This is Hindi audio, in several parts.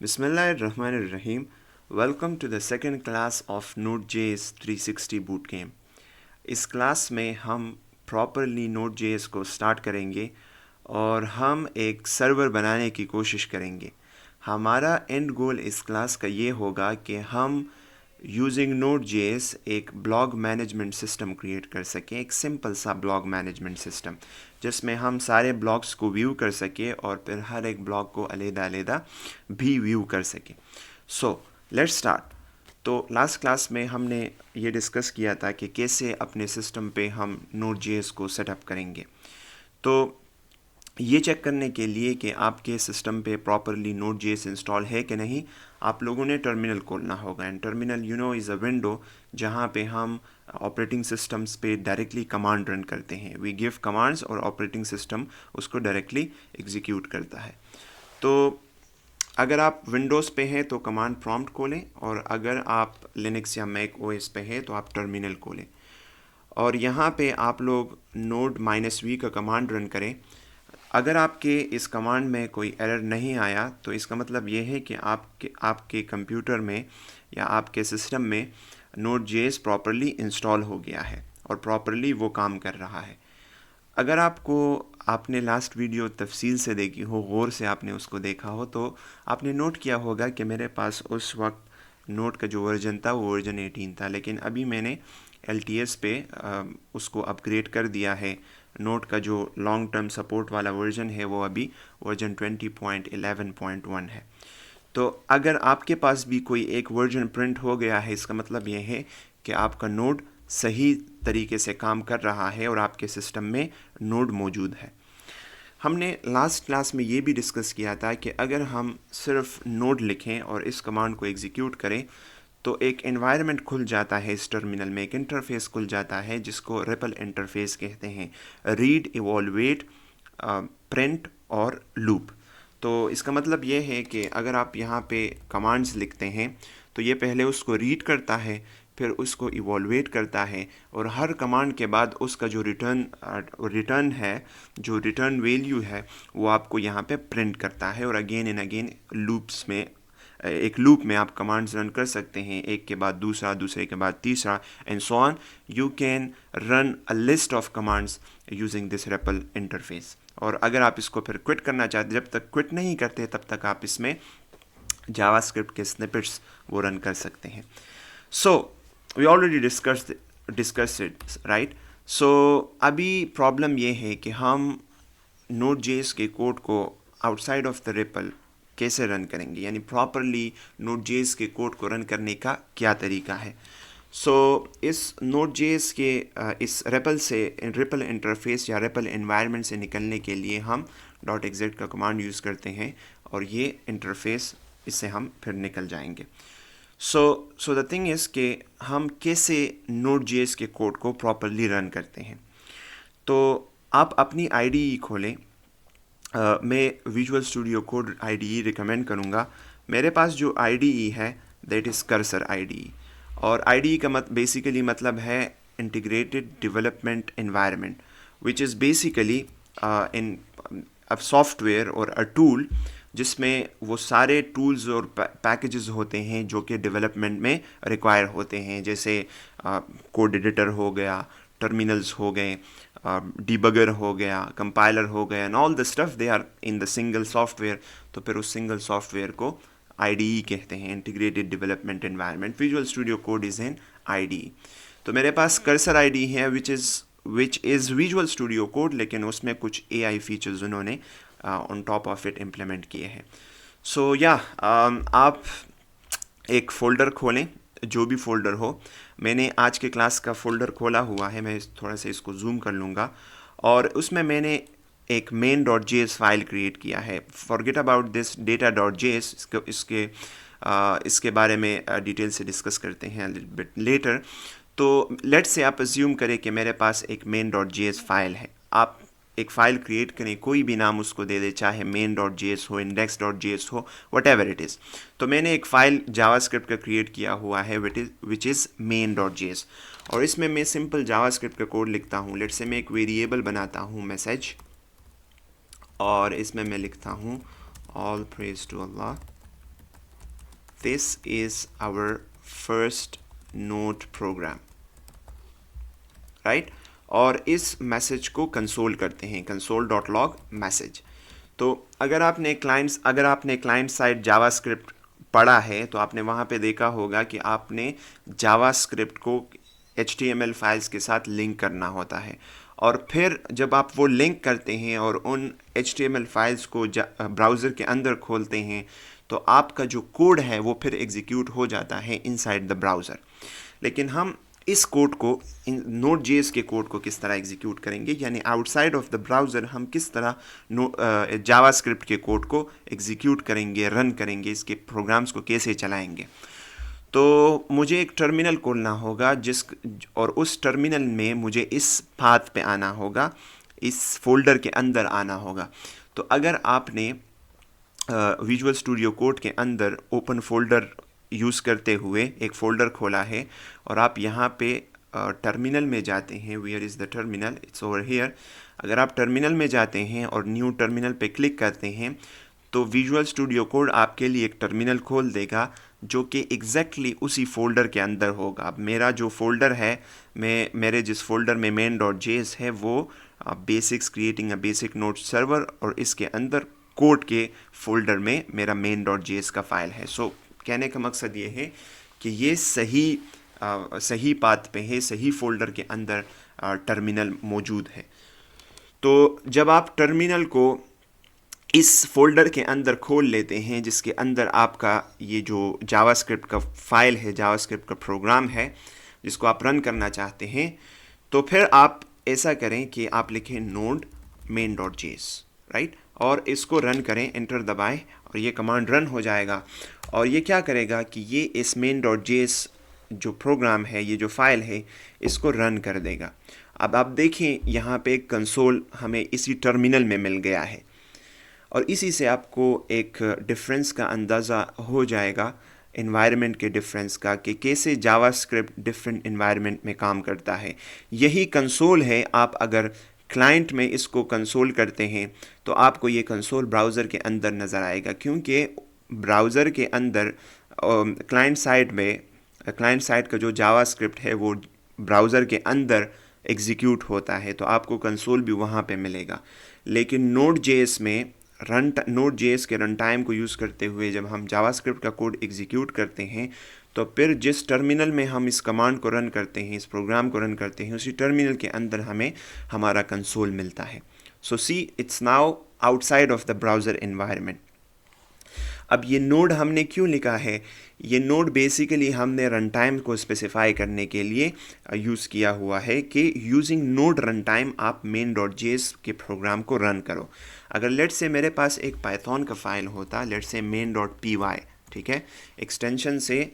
Bismillahirrahmanirrahim. Welcome to the second class of Node.js 360 Bootcamp. इस क्लास में हम प्रॉपरली Node.js को स्टार्ट करेंगे और हम एक सर्वर बनाने की कोशिश करेंगे। हमारा एंड गोल इस क्लास का ये होगा कि हम यूजिंग Node.js एक ब्लॉग मैनेजमेंट सिस्टम क्रिएट कर सकें, एक सिंपल सा ब्लॉग मैनेजमेंट सिस्टम जिसमें हम सारे ब्लॉग्स को व्यू कर सकें और फिर हर एक ब्लॉग को अलग-अलग भी व्यू कर सकें। So let's start. तो लास्ट क्लास में हमने ये डिस्कस किया था कि कैसे अपने सिस्टम पे हम Node.js को सेटअप करेंगे। तो ये चेक करने के लिए कि आपके सिस्टम पे प्रॉपरली Node.js इंस्टॉल है कि नहीं, आप लोगों ने टर्मिनल खोलना होगा। And terminal is a window जहाँ पे हम ऑपरेटिंग सिस्टम्स पे डायरेक्टली कमांड रन करते हैं। वी गिव कमांड्स और ऑपरेटिंग सिस्टम उसको डायरेक्टली एग्जीक्यूट करता है। तो अगर आप विंडोज़ पे हैं तो कमांड प्रॉम्प्ट खोलें, और अगर आप लिनक्स या मैक ओएस पे हैं तो आप टर्मिनल खोलें और यहाँ पे आप लोग -v का कमांड रन करें। अगर आपके इस कमांड में कोई एरर नहीं आया तो इसका मतलब ये है कि आपके कंप्यूटर में या आपके सिस्टम में Node.js प्रॉपरली इंस्टॉल हो गया है और प्रॉपरली वो काम कर रहा है। अगर आपने लास्ट वीडियो तफसील से देखी हो, गौर से आपने उसको देखा हो, तो आपने नोट किया होगा कि मेरे पास उस वक्त नोट का जो वर्जन था वो वर्जन 18 था, लेकिन अभी मैंने LTS पे उसको अपग्रेड कर दिया है। नोट का जो लॉन्ग टर्म सपोर्ट वाला वर्जन है वो अभी वर्जन 20.11.1 है। तो अगर आपके पास भी कोई एक वर्जन प्रिंट हो गया है, इसका मतलब ये है कि आपका नोड सही तरीके से काम कर रहा है और आपके सिस्टम में नोड मौजूद है। हमने लास्ट क्लास में ये भी डिस्कस किया था कि अगर हम सिर्फ नोड लिखें और इस कमांड को एग्जीक्यूट करें तो एक एनवायरनमेंट खुल जाता है, इस टर्मिनल में एक इंटरफेस खुल जाता है जिसको रिपल इंटरफेस कहते हैं। रीड, इवॉल्वेट, प्रिंट और लूप। तो इसका मतलब ये है कि अगर आप यहाँ पे कमांड्स लिखते हैं तो ये पहले उसको रीड करता है, फिर उसको इवॉल्वेट करता है और हर कमांड के बाद उसका जो रिटर्न है, जो रिटर्न वैल्यू है, वो आपको यहाँ पे प्रिंट करता है। और अगेन एंड अगेन लूप्स में, एक लूप में आप कमांड्स रन कर सकते हैं, एक के बाद दूसरा, दूसरे के बाद तीसरा, and so on. You can run a list of commands using this REPL interface. और अगर आप इसको फिर क्विट करना चाहते, जब तक क्विट नहीं करते तब तक आप इसमें जावास्क्रिप्ट के स्निपेट्स वो रन कर सकते हैं। So we already discuss it, right. So अभी प्रॉब्लम ये है कि हम Node.js के कोड को आउटसाइड ऑफ द रिपल कैसे रन करेंगे, यानी प्रॉपरली Node.js के कोड को रन करने का क्या तरीका है। इस Node.js के इस रिपल इंटरफेस या रिपल एनवायरनमेंट से निकलने के लिए हम .exec का कमांड यूज़ करते हैं और ये इंटरफेस, इससे हम फिर निकल जाएंगे। सो द थिंग इज़ कि हम कैसे Node.js के कोड को प्रॉपरली रन करते हैं। तो आप अपनी IDE खोलें। मैं visual Studio code IDE recommend करूँगा। मेरे पास जो IDE है दैट इज़ कर्सर IDE, और IDE का बेसिकली मतलब है integrated development environment, which is basically in a software और अ टूल जिसमें वो सारे टूल्स और पैकेजेस होते हैं जो कि डेवलपमेंट में रिक्वायर होते हैं, जैसे कोड एडिटर हो गया, टर्मिनल्स हो गए, डिबगर हो गया, कंपाइलर हो गया, and all the stuff they are in the single software. तो फिर उस सिंगल सॉफ्टवेयर को IDE कहते हैं, integrated development environment. Visual Studio Code is an IDE। तो मेरे पास कर्सर IDE है which is Visual Studio Code, लेकिन उसमें कुछ AI फीचर्स उन्होंने on top of it implement किए हैं। सो आप एक फ़ोल्डर खोलें, जो भी फ़ोल्डर हो। मैंने आज के क्लास का फ़ोल्डर खोला हुआ है, मैं थोड़ा सा इसको जूम कर लूँगा, और उसमें मैंने एक main.js फाइल क्रिएट किया है। फॉरगेट अबाउट दिस data.js, इसके बारे में डिटेल से डिस्कस करते हैं बिट लेटर। तो लेट्स से आप अज्यूम करें कि मेरे पास एक main.js फाइल है। आप एक फ़ाइल क्रिएट करें, कोई भी नाम उसको दे दे, चाहे main.js हो, index.js हो, whatever it is। तो मैंने एक फ़ाइल जावास्क्रिप्ट का क्रिएट किया हुआ है विच इज़ main.js, और इसमें मैं सिंपल जावास्क्रिप्ट का कोड लिखता हूँ। लेट्स से मैं एक वेरिएबल बनाता हूँ मैसेज, और इसमें मैं लिखता हूँ all praise to Allah, this is our first Node program, right. और इस मैसेज को कंसोल करते हैं, console.log मैसेज। तो अगर आपने क्लाइंट साइड जावास्क्रिप्ट पढ़ा है तो आपने वहाँ पे देखा होगा कि आपने जावास्क्रिप्ट को HTML फाइल्स के साथ लिंक करना होता है, और फिर जब आप वो लिंक करते हैं और उन HTML फाइल्स को ब्राउज़र के अंदर खोलते हैं तो आपका जो कोड है वो फिर एग्जीक्यूट हो जाता है इनसाइड द ब्राउज़र। लेकिन हम इस कोड को, नोड जेएस के कोड को किस तरह एग्जीक्यूट करेंगे, यानी आउटसाइड ऑफ द ब्राउज़र हम किस तरह जावास्क्रिप्ट के कोड को एग्जीक्यूट करेंगे, रन करेंगे, इसके प्रोग्राम्स को कैसे चलाएंगे। तो मुझे एक टर्मिनल खोलना होगा और उस टर्मिनल में मुझे इस पाथ पे आना होगा, इस फोल्डर के अंदर आना होगा। तो अगर आपने विजुअल स्टूडियो कोड के अंदर ओपन फोल्डर यूज़ करते हुए एक फ़ोल्डर खोला है और आप यहाँ पे टर्मिनल में जाते हैं, where is the terminal, it's over here. अगर आप टर्मिनल में जाते हैं और न्यू टर्मिनल पे क्लिक करते हैं तो विजुअल स्टूडियो कोड आपके लिए एक टर्मिनल खोल देगा जो कि एग्जैक्टली उसी फोल्डर के अंदर होगा। अब मेरा जो फोल्डर है, मेरे जिस फोल्डर में main.js है वो basics creating a basic node server, और इसके अंदर कोड के फोल्डर में मेरा main.js का फाइल है। सो कहने का मकसद ये है कि ये सही पाथ पे है, सही फोल्डर के अंदर टर्मिनल मौजूद है। तो जब आप टर्मिनल को इस फोल्डर के अंदर खोल लेते हैं जिसके अंदर आपका ये जो जावास्क्रिप्ट का फाइल है, जावास्क्रिप्ट का प्रोग्राम है जिसको आप रन करना चाहते हैं, तो फिर आप ऐसा करें कि आप लिखें node main.js, राइट, और इसको रन करें, एंटर दबाएं और ये कमांड रन हो जाएगा। और ये क्या करेगा कि ये इस main.js जो प्रोग्राम है, ये जो फाइल है, इसको रन कर देगा। अब आप देखें यहाँ पे एक कंसोल हमें इसी टर्मिनल में मिल गया है, और इसी से आपको एक डिफरेंस का अंदाज़ा हो जाएगा, इन्वायरमेंट के डिफरेंस का, कि कैसे जावास्क्रिप्ट डिफरेंट इन्वायरमेंट में काम करता है। यही कंसोल है, आप अगर क्लाइंट में इसको कंसोल करते हैं तो आपको ये कंसोल ब्राउज़र के अंदर नज़र आएगा, क्योंकि ब्राउज़र के अंदर क्लाइंट साइड का जो जावास्क्रिप्ट है वो ब्राउज़र के अंदर एग्जीक्यूट होता है, तो आपको कंसोल भी वहाँ पे मिलेगा। लेकिन नोड.जेएस में नोड.जेएस के रन टाइम को यूज़ करते हुए जब हम जावास्क्रिप्ट का कोड एग्जीक्यूट करते हैं तो फिर जिस टर्मिनल में हम इस कमांड को रन करते हैं, इस प्रोग्राम को रन करते हैं, उसी टर्मिनल के अंदर हमें हमारा कंसोल मिलता है। So see, it's now outside of the browser environment. अब ये नोड हमने क्यों लिखा है? ये नोड बेसिकली हमने रन टाइम को स्पेसिफाई करने के लिए यूज़ किया हुआ है कि यूजिंग नोड रन टाइम आप main.js के प्रोग्राम को रन करो। अगर लेट्स से मेरे पास एक पाइथन का फाइल होता, लेट्स से main.py, ठीक है, एक्सटेंशन से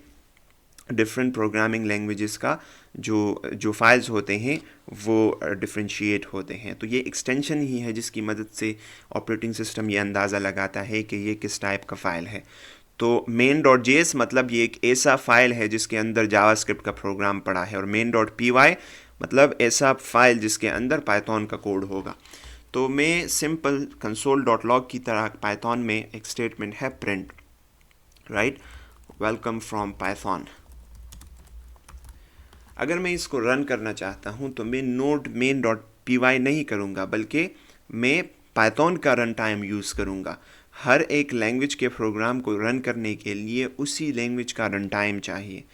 डिफरेंट प्रोग्रामिंग लैंग्वेजेस का जो फाइल्स होते हैं वो डिफ्रेंशिएट होते हैं। तो ये एक्सटेंशन ही है जिसकी मदद से ऑपरेटिंग सिस्टम ये अंदाज़ा लगाता है कि ये किस टाइप का फ़ाइल है। तो main.js मतलब ये एक ऐसा फ़ाइल है जिसके अंदर जावास्क्रिप्ट का प्रोग्राम पड़ा है, और main.py मतलब ऐसा फाइल जिसके अंदर पाइथन का कोड होगा। तो मैं सिंपल console.log की तरह पाइथन में एक स्टेटमेंट है print, right, welcome from Python. अगर मैं इसको रन करना चाहता हूं तो मैं नोड main.py नहीं करूंगा, बल्कि मैं पाइथन का रन टाइम यूज़ करूंगा। हर एक लैंग्वेज के प्रोग्राम को रन करने के लिए उसी लैंग्वेज का रन टाइम चाहिए।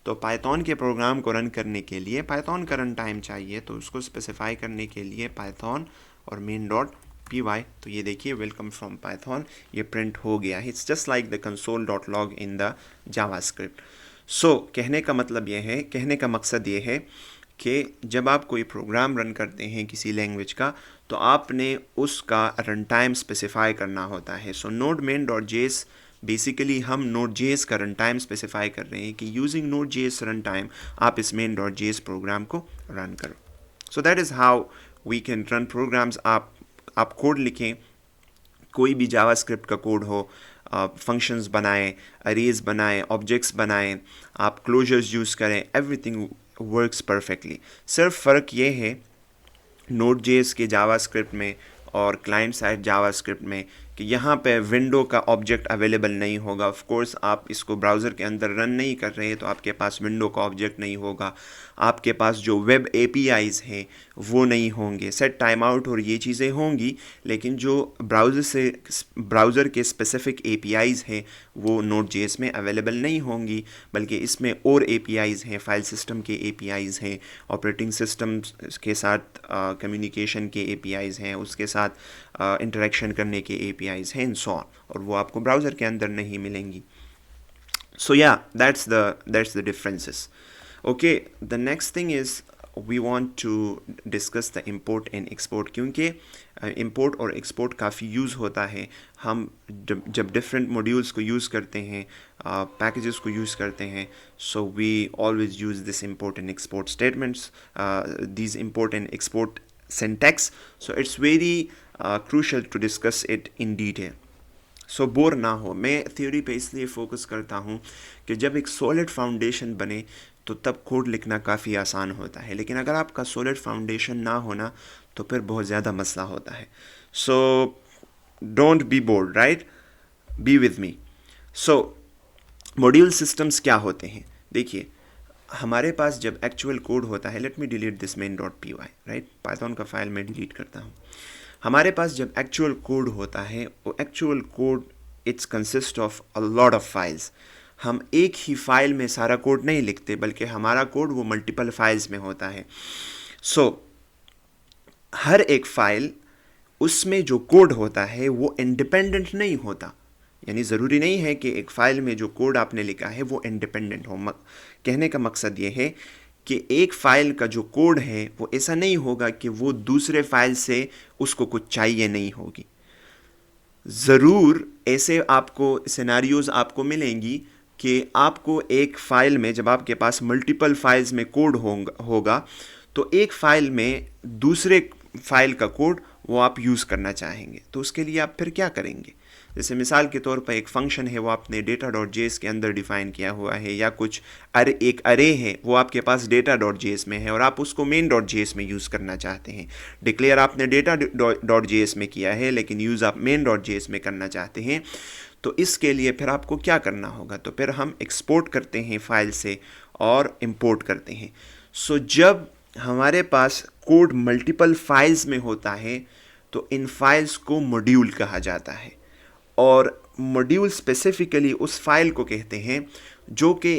तो पाइथन के प्रोग्राम को रन करने के लिए पाइथन का रन टाइम चाहिए, तो उसको स्पेसिफाई करने के लिए पाइथन और main.py। तो ये देखिए, वेलकम फ्रॉम पाइथन, ये प्रिंट हो गया है। It's just like the console.log in the JavaScript. So कहने का मकसद ये है कि जब आप कोई प्रोग्राम रन करते हैं किसी लैंग्वेज का, तो आपने उसका रन टाइम स्पेसिफाई करना होता है। सो नोड main.js बेसिकली हम नोड.js का रन टाइम स्पेसिफाई कर रहे हैं कि यूजिंग नोड.js रन टाइम आप इस main.js प्रोग्राम को रन करो। So that is how we can run programs. आप कोड लिखें, कोई भी जावास्क्रिप्ट का कोड हो, फंक्शंस बनाएं, अरेज बनाएं, ऑब्जेक्ट्स बनाएं, आप क्लोजर्स यूज़ करें, एवरीथिंग वर्क्स परफेक्टली। सिर्फ फ़र्क ये है नोड.js के जावास्क्रिप्ट में और क्लाइंट साइड जावास्क्रिप्ट में कि यहाँ पे विंडो का ऑब्जेक्ट अवेलेबल नहीं होगा। ऑफ कोर्स आप इसको ब्राउज़र के अंदर रन नहीं कर रहे तो आपके पास विंडो का ऑब्जेक्ट नहीं होगा, आपके पास जो वेब एपीआईज़ हैं वो नहीं होंगे, सेट टाइम आउट और ये चीज़ें होंगी, लेकिन जो ब्राउज़र के स्पेसिफ़िक एपीआईज़ हैं वो Node.js में अवेलेबल नहीं होंगी, बल्कि इसमें और एपीआईज़ हैं, फाइल सिस्टम के एपीआईज़ हैं, ऑपरेटिंग सिस्टम के साथ कम्युनिकेशन के एपीआईज़ हैं, उसके साथ इंटरेक्शन करने के एपीआईज़ हैं एंड सो ऑन, और वो आपको ब्राउज़र के अंदर नहीं मिलेंगी। So yeah, that's the differences. Okay, the next thing is we want to discuss the import and export, क्योंकि import और export काफ़ी यूज़ होता है। हम जब different modules को यूज़ करते हैं, packages को यूज़ करते हैं, so we always use this import and export statements, these import and export syntax, so it's very crucial to discuss it in detail. So bore ना हो। मैं थ्योरी पे इसलिए फ़ोकस करता हूँ कि जब एक सॉलिड फाउंडेशन बने तो तब कोड लिखना काफ़ी आसान होता है, लेकिन अगर आपका सॉलिड फाउंडेशन ना होना तो फिर बहुत ज़्यादा मसला होता है। So don't be board, right, be with me. So module systems क्या होते हैं? देखिए, हमारे पास जब एक्चुअल कोड होता है, let me delete this main.py, right, Python का फाइल मैं डिलीट करता हूँ। हमारे पास जब एक्चुअल कोड होता है, वो actual code it's consist of a lot of files. हम एक ही फाइल में सारा कोड नहीं लिखते, बल्कि हमारा कोड वो मल्टीपल फाइल्स में होता है। सो हर एक फाइल, उसमें जो कोड होता है वो इंडिपेंडेंट नहीं होता, यानी ज़रूरी नहीं है कि एक फ़ाइल में जो कोड आपने लिखा है वो इंडिपेंडेंट हो। कहने का मकसद ये है कि एक फ़ाइल का जो कोड है वो ऐसा नहीं होगा कि वो दूसरे फाइल से उसको कुछ चाहिए नहीं होगी। ज़रूर ऐसे आपको सिनेरियोज़ आपको मिलेंगी कि आपको एक फ़ाइल में, जब आपके पास मल्टीपल फाइल्स में कोड होगा तो एक फ़ाइल में दूसरे फाइल का कोड वो आप यूज़ करना चाहेंगे, तो उसके लिए आप फिर क्या करेंगे? जैसे मिसाल के तौर पर एक फंक्शन है, वो आपने data.js के अंदर डिफ़ाइन किया हुआ है, या कुछ एक अरे है वो आपके पास data.js में है और आप उसको main.js में यूज़ करना चाहते हैं। डिक्लेयर आपने data.js में किया है, लेकिन यूज़ आप main.js में करना चाहते हैं, तो इसके लिए फिर आपको क्या करना होगा? तो फिर हम एक्सपोर्ट करते हैं फाइल से और इंपोर्ट करते हैं। सो जब हमारे पास कोड मल्टीपल फाइल्स में होता है तो इन फाइल्स को मॉड्यूल कहा जाता है, और मॉड्यूल स्पेसिफिकली उस फाइल को कहते हैं जो कि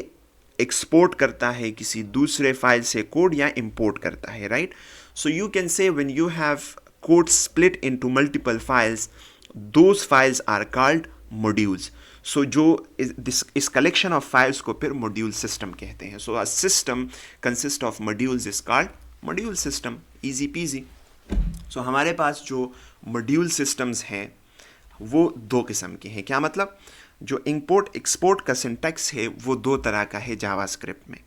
एक्सपोर्ट करता है किसी दूसरे फाइल से कोड या इंपोर्ट करता है, right. So you can say when you have code split into multiple files, those files are called modules. So जो इस कलेक्शन ऑफ फाइल्स को फिर मॉड्यूल सिस्टम कहते हैं। So a system consist of modules is called module system, easy peasy. So हमारे पास जो मॉड्यूल सिस्टम्स हैं वो दो किस्म के हैं। क्या मतलब? जो इंपोर्ट एक्सपोर्ट का सिंटैक्स है वो दो तरह का है जावास्क्रिप्ट में।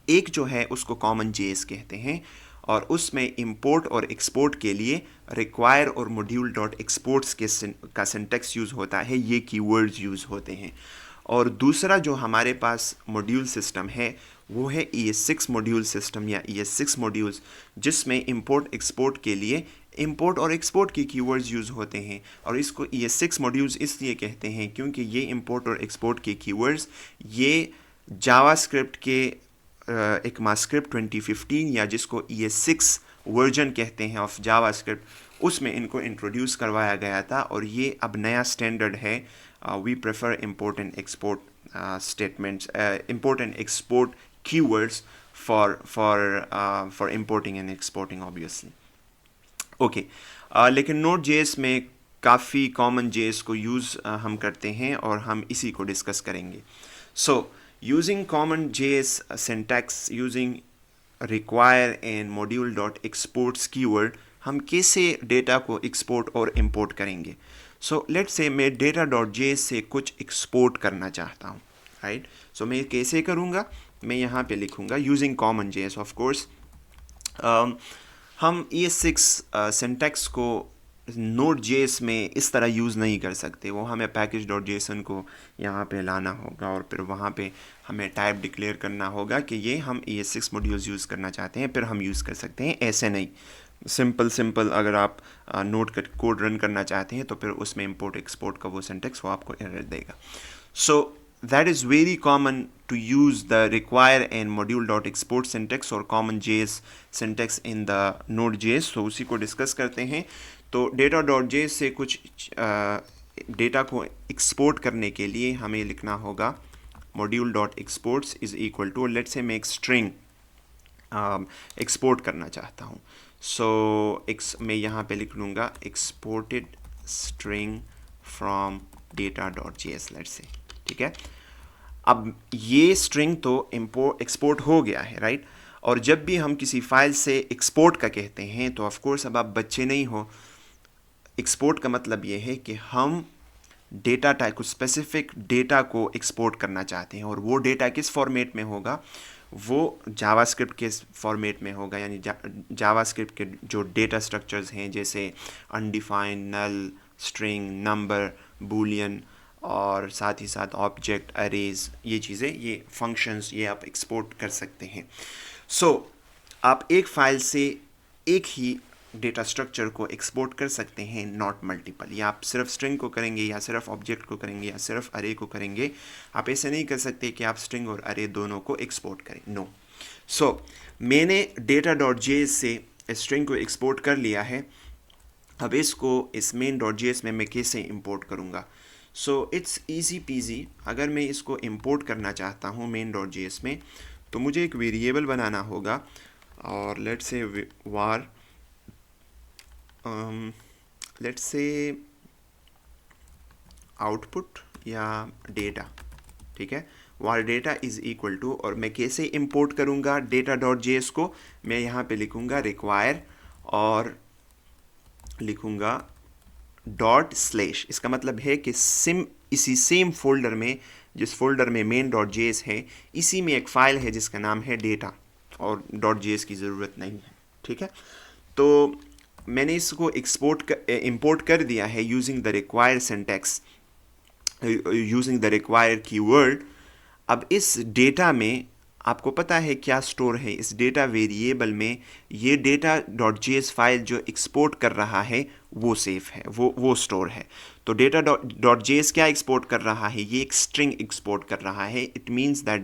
एक जो है उसको कॉमन जेएस कहते हैं, और उसमें इंपोर्ट और एक्सपोर्ट के लिए रिक्वायर और मॉड्यूल डॉट एक्सपोर्ट्स का सिंटैक्स यूज़ होता है, ये कीवर्ड्स यूज़ होते हैं। और दूसरा जो हमारे पास मॉड्यूल सिस्टम है वो है ES6 मॉड्यूल सिस्टम या ES6 मॉड्यूल्स, जिसमें इंपोर्ट एक्सपोर्ट के लिए इंपोर्ट और एक्सपोर्ट के कीवर्ड्स यूज़ होते हैं। और इसको ES6 मॉड्यूल्स इसलिए कहते हैं क्योंकि ये इंपोर्ट और एक्सपोर्ट के कीवर्ड्स ये जावास्क्रिप्ट के ECMAScript 2015 या जिसको ES6 वर्जन कहते हैं ऑफ जावास्क्रिप्ट, उसमें इनको इंट्रोड्यूस करवाया गया था, और ये अब नया स्टैंडर्ड है। We prefer import and export statements, import and export keywords for importing and exporting obviously. Okay, लेकिन Node.js में काफ़ी कॉमन JS को यूज़ हम करते हैं और हम इसी को डिस्कस करेंगे। So using common JS syntax using require and module dot exports keyword, हम कैसे डेटा को एक्सपोर्ट और इंपोर्ट करेंगे? सो लेट्स से मैं data.js से कुछ एक्सपोर्ट करना चाहता हूँ, राइट। सो मैं कैसे करूँगा? मैं यहाँ पे लिखूँगा using common JS of course. हम ES6 सिंटैक्स को Node.js में इस तरह यूज़ नहीं कर सकते, वो हमें package.json को यहाँ पे लाना होगा और फिर वहाँ पे हमें टाइप डिक्लेयर करना होगा कि ये हम ES6 मॉड्यूल्स यूज़ करना चाहते हैं, फिर हम यूज़ कर सकते हैं। ऐसे नहीं, सिंपल अगर आप नोट कर कोड रन करना चाहते हैं तो फिर उसमें इंपोर्ट एक्सपोर्ट का वो सिंटेक्स वो आपको एरर देगा. सो that is very common to use the require and module dot export syntax or common JS syntax in the Node.js. तो उसी को डिस्कस करते हैं. तो data.js से कुछ डेटा को एक्सपोर्ट करने के लिए हमें लिखना होगा module dot exports is equal to, let's say मैं एक string एक्सपोर्ट करना चाहता हूँ. सो मैं यहाँ पे लिख लूँगा exported string from data.js, let's say. ठीक है, अब ये स्ट्रिंग तो एक्सपोर्ट हो गया है, राइट. और जब भी हम किसी फाइल से एक्सपोर्ट का कहते हैं तो ऑफ कोर्स अब आप बच्चे नहीं हो. एक्सपोर्ट का मतलब ये है कि हम डेटा टाइप को, स्पेसिफिक डेटा को एक्सपोर्ट करना चाहते हैं, और वो डेटा किस फॉर्मेट में होगा, वो जावास्क्रिप्ट के फॉर्मेट में होगा. यानी जावास्क्रिप्ट के जो डेटा स्ट्रक्चर्स हैं जैसे अनडिफाइंड, नल, स्ट्रिंग, नंबर, बूलियन, और साथ ही साथ ऑब्जेक्ट, अरेज, ये चीज़ें, ये फंक्शंस, ये आप एक्सपोर्ट कर सकते हैं. सो आप एक फ़ाइल से एक ही डेटा स्ट्रक्चर को एक्सपोर्ट कर सकते हैं, नॉट मल्टीपल. या आप सिर्फ स्ट्रिंग को करेंगे, या सिर्फ ऑब्जेक्ट को करेंगे, या सिर्फ अरे को करेंगे. आप ऐसे नहीं कर सकते कि आप स्ट्रिंग और अरे दोनों को एक्सपोर्ट करें, नो. सो मैंने data.js से स्ट्रिंग को एक्सपोर्ट कर लिया है. अब इसको इस main.js में मैं कैसे इंपोर्ट करूँगा. So it's easy PG. अगर मैं इसको इंपोर्ट करना चाहता हूँ main.js में, तो मुझे एक वेरिएबल बनाना होगा, और let's say war let's say output या डेटा. ठीक है, वार डेटा इज़ इक्वल टू, और मैं कैसे इंपोर्ट करूँगा data.js को, मैं यहाँ पे लिखूँगा रिक्वायर और लिखूँगा ./ इसका मतलब है कि इसी सेम फोल्डर में, जिस फोल्डर में main.js है, इसी में एक फ़ाइल है जिसका नाम है डेटा, और .js की ज़रूरत नहीं है. ठीक है, तो मैंने इसको इंपोर्ट कर दिया है using the require syntax, using the require keyword. अब इस डेटा में आपको पता है क्या स्टोर है. इस डेटा वेरिएबल में ये data.js फाइल जो एक्सपोर्ट कर रहा है वो सेफ है, वो स्टोर है. तो data.js क्या एक्सपोर्ट कर रहा है, ये एक स्ट्रिंग एक्सपोर्ट कर रहा है. It means that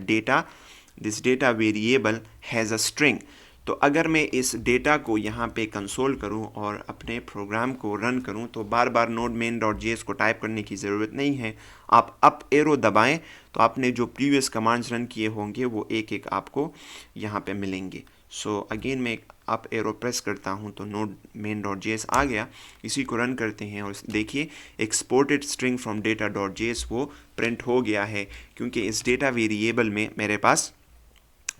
this data variable has a string. तो अगर मैं इस डेटा को यहाँ पे कंसोल करूँ और अपने प्रोग्राम को रन करूँ, तो बार बार node main.js को टाइप करने की ज़रूरत नहीं है. आप अप एरो दबाएं तो आपने जो प्रीवियस कमांड्स रन किए होंगे वो एक एक आपको यहाँ पे मिलेंगे. सो अगेन मैं अप एरो प्रेस करता हूँ तो node main.js आ गया. इसी को रन करते हैं और देखिए एक्सपोर्टेड स्ट्रिंग फ्रॉम data.js वो प्रिंट हो गया है, क्योंकि इस डेटा वेरिएबल में मेरे पास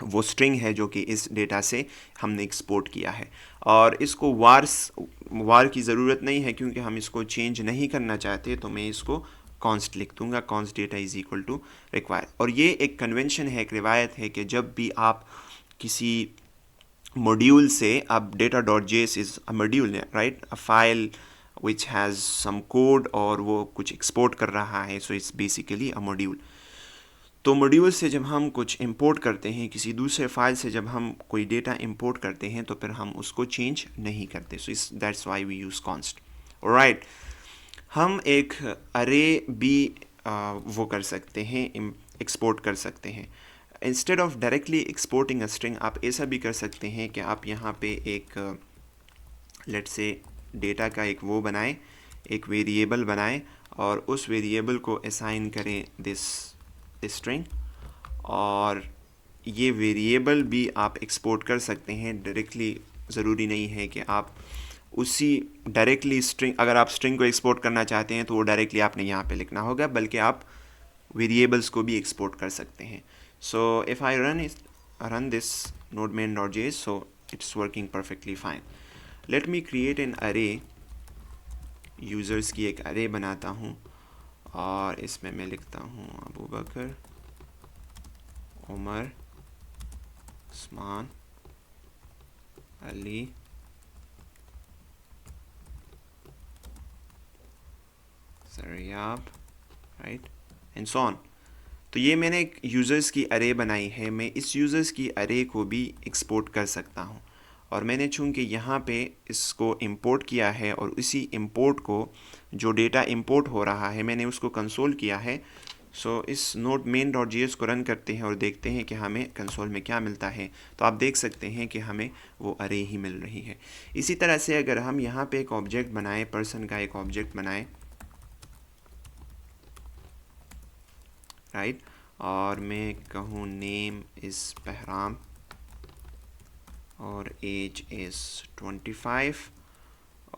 वो स्ट्रिंग है जो कि इस डेटा से हमने एक्सपोर्ट किया है. और इसको वार की ज़रूरत नहीं है, क्योंकि हम इसको चेंज नहीं करना चाहते. तो मैं इसको कॉन्स्ट लिख दूंगा, const data is equal to require. और ये एक कन्वेंशन है, एक रिवायत है कि जब भी आप किसी मॉड्यूल से, अब data.js is a module, right, a file which has some code, और वो कुछ एक्सपोर्ट कर रहा है. So it's basically a module. तो मॉड्यूल से जब हम कुछ इंपोर्ट करते हैं, किसी दूसरे फाइल से जब हम कोई डेटा इंपोर्ट करते हैं, तो फिर हम उसको चेंज नहीं करते. So that's why we use const. Right, हम एक अरे भी वो कर सकते हैं, एक्सपोर्ट कर सकते हैं. Instead of directly exporting a string, आप ऐसा भी कर सकते हैं कि आप यहाँ पे एक लेट्स से डेटा का एक वो बनाएं, एक वेरिएबल बनाएं, और उस वेरिएबल को असाइन करें दिस स्ट्रिंग, और ये वेरिएबल भी आप एक्सपोर्ट कर सकते हैं डायरेक्टली. ज़रूरी नहीं है कि आप उसी डायरेक्टली स्ट्रिंग, अगर आप स्ट्रिंग को एक्सपोर्ट करना चाहते हैं तो वो डायरेक्टली आपने यहाँ पे लिखना होगा, बल्कि आप वेरिएबल्स को भी एक्सपोर्ट कर सकते हैं. सो if I run this node main.js, so it's working perfectly fine. Let me create an array. Users की एक अरे बनाता हूँ, और इसमें मैं लिखता हूँ Abu Bakr, Umar, Usman, Ali, सरियाब, राइट, एंड सो ऑन. तो ये मैंने एक यूज़र्स की अरे बनाई है. मैं इस यूज़र्स की अरे को भी एक्सपोर्ट कर सकता हूँ, और मैंने चूँकि यहाँ पे इसको इंपोर्ट किया है और इसी इंपोर्ट को जो डेटा इंपोर्ट हो रहा है मैंने उसको कंसोल किया है। सो इस नोड main.js को रन करते हैं और देखते हैं कि हमें कंसोल में क्या मिलता है। तो आप देख सकते हैं कि हमें वो अरे ही मिल रही है। इसी तरह से अगर हम यहाँ पे एक ऑब्जेक्ट बनाएं, पर्सन का एक ऑब्जेक्ट बनाएं, राइट, और मैं कहूँ नेम इज़ बहराम और एज इज़ 25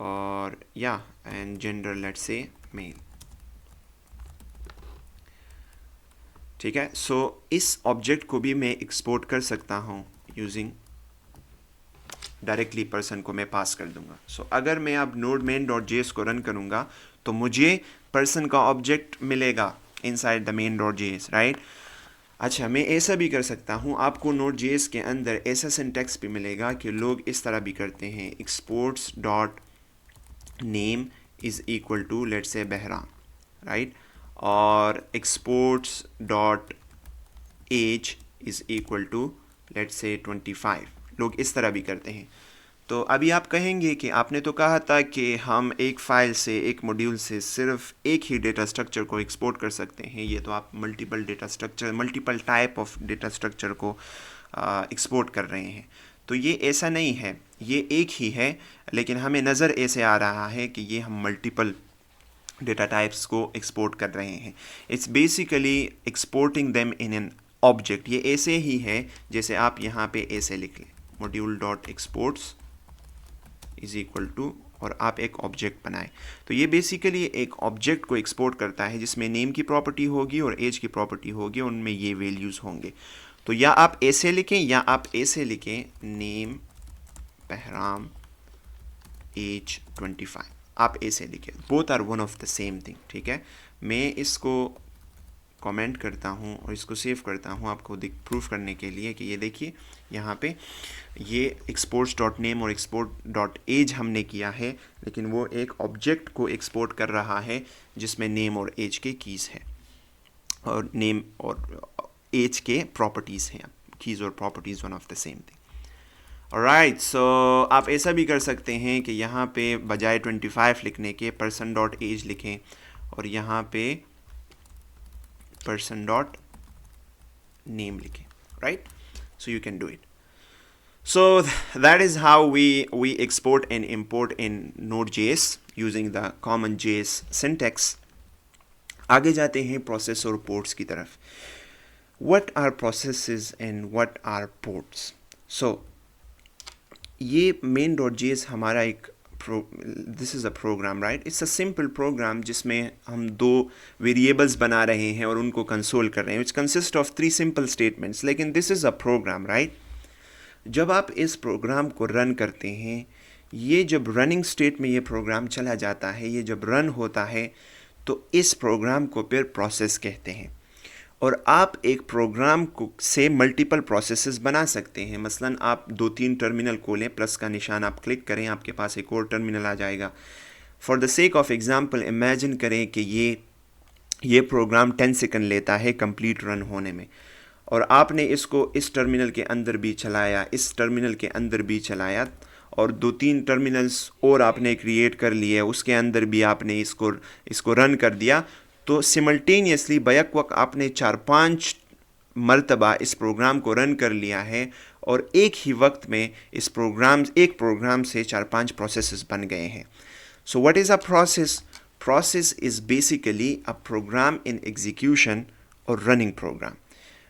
और या and gender let's say male, ठीक है। सो इस ऑब्जेक्ट को भी मैं एक्सपोर्ट कर सकता हूँ यूजिंग डायरेक्टली पर्सन को मैं पास कर दूंगा। सो अगर मैं अब नोड main.js को रन करूंगा तो मुझे पर्सन का ऑब्जेक्ट मिलेगा इनसाइड द main.js, राइट। अच्छा, मैं ऐसा भी कर सकता हूँ, आपको Node.js के अंदर ऐसा सिंटैक्स भी मिलेगा कि लोग इस तरह भी करते हैं, exports dot name is equal to let's say Bahram, right, और exports dot age is equal to let's say 25, लोग इस तरह भी करते हैं। तो अभी आप कहेंगे कि आपने तो कहा था कि हम एक फ़ाइल से, एक मॉड्यूल से सिर्फ एक ही डेटा स्ट्रक्चर को एक्सपोर्ट कर सकते हैं। ये तो आप multiple data structure, multiple type of data structure को एक्सपोर्ट कर रहे हैं। तो ये ऐसा नहीं है, ये एक ही है, लेकिन हमें नज़र ऐसे आ रहा है कि ये हम मल्टीपल डेटा टाइप्स को एक्सपोर्ट कर रहे हैं। It's basically exporting them in an object. ये ऐसे ही है जैसे आप यहाँ पे ऐसे लिख लें, module dot exports is equal to, और आप एक ऑब्जेक्ट बनाएं। तो ये बेसिकली एक ऑब्जेक्ट को एक्सपोर्ट करता है जिसमें नेम की प्रॉपर्टी होगी और एज की प्रॉपर्टी होगी, उनमें ये वैल्यूज़ होंगे। तो या आप ऐसे लिखें या आप ऐसे लिखें, नेम बहराम एज 25, आप ऐसे लिखें, both are one of the same thing, ठीक है। मैं इसको कमेंट करता हूँ और इसको सेव करता हूँ आपको प्रूफ करने के लिए कि ये देखिए यहाँ पे ये एक्सपोर्ट्स डॉट नेम और एक्सपोर्ट डॉट एज हमने किया है, लेकिन वो एक ऑब्जेक्ट को एक्सपोर्ट कर रहा है जिसमें नेम और एज के कीज़ है और नेम और एज के प्रॉपर्टीज़ हैं। कीज़ और properties one of the same thing. Alright, so आप ऐसा भी कर सकते हैं कि यहाँ पे बजाय 25 लिखने के पर्सन डॉट एज लिखें और यहाँ पे person dot name लिखें, right? So you can do it. So that is how we export and import in Node.js using the common JS syntax. आगे जाते हैं प्रोसेस और पोर्ट्स की तरफ। What are processes and what are ports? So ये main.js हमारा एक this is a program, right. It's a simple program जिसमें हम दो वेरिएबल्स बना रहे हैं और उनको कंसोल कर रहे हैं, which consist of 3 simple statements, लेकिन this is a program, right. जब आप इस प्रोग्राम को रन करते हैं, ये जब रनिंग स्टेट में ये प्रोग्राम चला जाता है, ये जब रन होता है तो इस प्रोग्राम को फिर प्रोसेस कहते हैं। और आप एक प्रोग्राम को से मल्टीपल प्रोसेसेस बना सकते हैं। मसलन आप 2-3 टर्मिनल खोलें, प्लस का निशान आप क्लिक करें, आपके पास एक और टर्मिनल आ जाएगा। For the sake of example imagine करें कि ये प्रोग्राम 10 सेकंड लेता है कंप्लीट रन होने में, और आपने इसको इस टर्मिनल के अंदर भी चलाया, इस टर्मिनल के अंदर भी चलाया, और 2-3 टर्मिनल्स और आपने क्रिएट कर लिए, उसके अंदर भी आपने इसको रन कर दिया। तो सिमल्टेनियसली बैक वक्त आपने 4-5 मरतबा इस प्रोग्राम को रन कर लिया है और एक ही वक्त में एक प्रोग्राम से 4-5 प्रोसेसेस बन गए हैं। So what is a process? Process is basically a program in execution और रनिंग प्रोग्राम।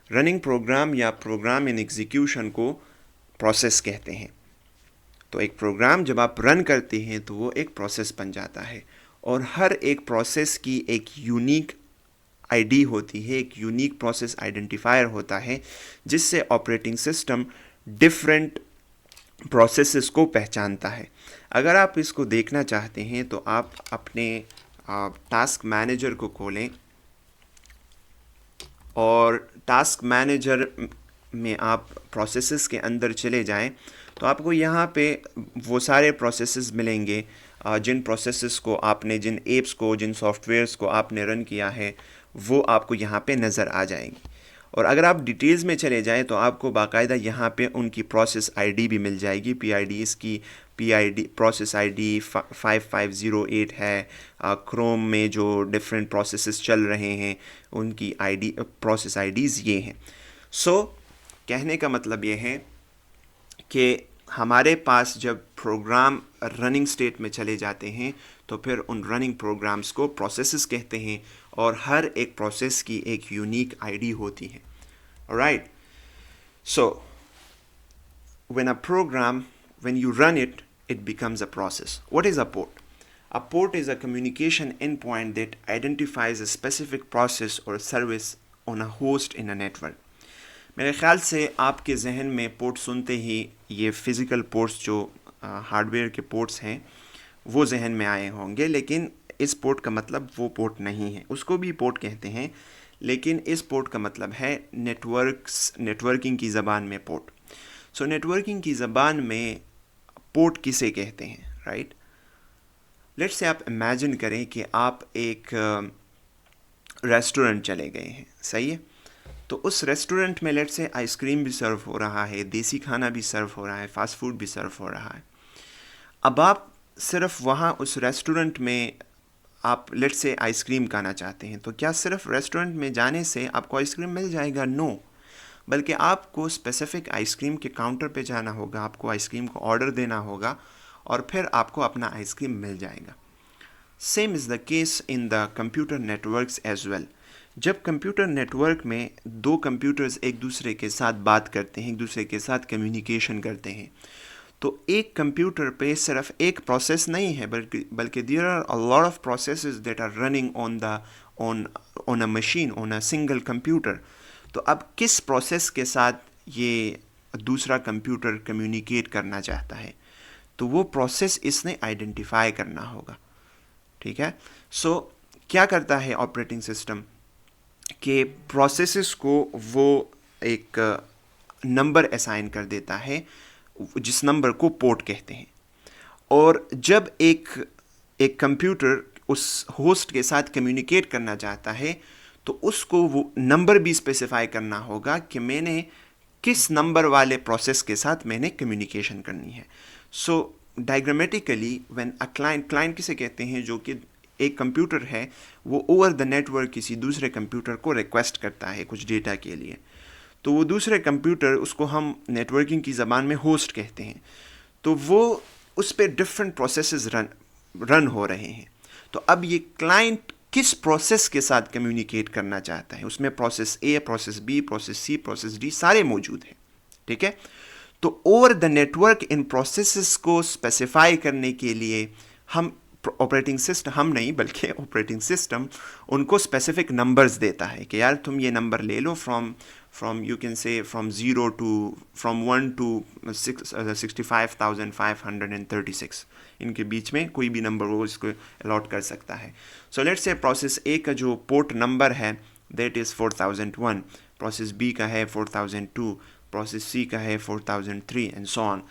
रनिंग प्रोग्राम या प्रोग्राम इन एग्जीक्यूशन को प्रोसेस कहते हैं। तो एक प्रोग्राम जब आप रन करते हैं तो वो एक प्रोसेस बन जाता है, और हर एक प्रोसेस की एक यूनिक आईडी होती है, एक यूनिक प्रोसेस आइडेंटिफायर होता है, जिससे ऑपरेटिंग सिस्टम डिफरेंट प्रोसेसेस को पहचानता है। अगर आप इसको देखना चाहते हैं तो आप अपने टास्क मैनेजर को खोलें और टास्क मैनेजर में आप प्रोसेसेस के अंदर चले जाएं, तो आपको यहाँ पे वो सारे प्रोसेसेस मिलेंगे जिन प्रोसेसेस को आपने, जिन एप्स को, जिन सॉफ्टवेयर्स को आपने रन किया है, वो आपको यहाँ पे नज़र आ जाएंगी। और अगर आप डिटेल्स में चले जाएं तो आपको बाकायदा यहाँ पे उनकी प्रोसेस आईडी भी मिल जाएगी। PID इसकी PID प्रोसेस आईडी 5508 है। क्रोम में जो डिफरेंट प्रोसेसेस चल रहे हैं उनकी आईडी प्रोसेस आईडीज़ ये हैं। सो कहने का मतलब ये है कि हमारे पास जब प्रोग्राम रनिंग स्टेट में चले जाते हैं तो फिर उन रनिंग प्रोग्राम्स को प्रोसेसेस कहते हैं और हर एक प्रोसेस की एक यूनिक आईडी होती है। Alright, so when you run it, it becomes a process. What is a port? A port is a communication endpoint that identifies a specific process or service on a host in a network. मेरे ख़्याल से आपके जहन में पोर्ट सुनते ही ये फ़िज़िकल पोर्ट्स जो हार्डवेयर के पोर्ट्स हैं वो जहन में आए होंगे, लेकिन इस पोर्ट का मतलब वो पोर्ट नहीं है। उसको भी पोर्ट कहते हैं, लेकिन इस पोर्ट का मतलब है नेटवर्किंग की ज़बान में पोर्ट। सो नेटवर्किंग की ज़बान में पोर्ट किसे कहते हैं, राइट? लेट्स से आप इमेजिन करें कि आप एक रेस्टोरेंट चले गए हैं, सही है? तो उस रेस्टोरेंट में लेट्स से आइसक्रीम भी सर्व हो रहा है, देसी खाना भी सर्व हो रहा है, फास्ट फूड भी सर्व हो रहा है। अब आप सिर्फ वहाँ उस रेस्टोरेंट में आप लेट्स से आइसक्रीम खाना चाहते हैं, तो क्या सिर्फ रेस्टोरेंट में जाने से आपको आइसक्रीम मिल जाएगा? नो, बल्कि आपको स्पेसिफिक आइसक्रीम के काउंटर पे जाना होगा, आपको आइसक्रीम को ऑर्डर देना होगा और फिर आपको अपना आइसक्रीम मिल जाएगा। Same is the case in the computer networks as well. जब कंप्यूटर नेटवर्क में दो कंप्यूटर्स एक दूसरे के साथ बात करते हैं, एक दूसरे के साथ कम्युनिकेशन करते हैं, तो एक कंप्यूटर पे सिर्फ एक प्रोसेस नहीं है, बल्कि there are a lot of processes that are running on a machine, on a single computer. तो अब किस प्रोसेस के साथ ये दूसरा कंप्यूटर कम्युनिकेट करना चाहता है, तो वो प्रोसेस इसने आइडेंटिफाई करना होगा, ठीक है? सो क्या करता है ऑपरेटिंग सिस्टम के प्रोसेसेस को वो एक नंबर असाइन कर देता है, जिस नंबर को पोर्ट कहते हैं। और जब एक कंप्यूटर उस होस्ट के साथ कम्युनिकेट करना चाहता है तो उसको वो नंबर भी स्पेसिफाई करना होगा कि मैंने किस नंबर वाले प्रोसेस के साथ मैंने कम्युनिकेशन करनी है। सो डायग्रामेटिकली व्हेन अ क्लाइंट किसे कहते हैं, जो कि एक कंप्यूटर है, वो ओवर द नेटवर्क किसी दूसरे कंप्यूटर को रिक्वेस्ट करता है कुछ डेटा के लिए, तो वो दूसरे कंप्यूटर, उसको हम नेटवर्किंग की ज़बान में होस्ट कहते हैं, तो वो उस पर डिफरेंट प्रोसेसेस रन हो रहे हैं। तो अब ये क्लाइंट किस प्रोसेस के साथ कम्युनिकेट करना चाहता है, उसमें process A, process B, process C, process D सारे मौजूद हैं, ठीक है? तो ओवर द नेटवर्क इन प्रोसेसेस को स्पेसिफाई करने के लिए हम ऑपरेटिंग सिस्टम उनको स्पेसिफिक नंबर्स देता है कि यार तुम ये नंबर ले लो from you can say from 1 to 65,536, इनके बीच में कोई भी नंबर वो इसको अलॉट कर सकता है। सो लेट्स से प्रोसेस A का जो पोर्ट नंबर है दैट इज़ 4001, प्रोसेस B का है 4002, प्रोसेस C का है 4003 एंड सो ऑन।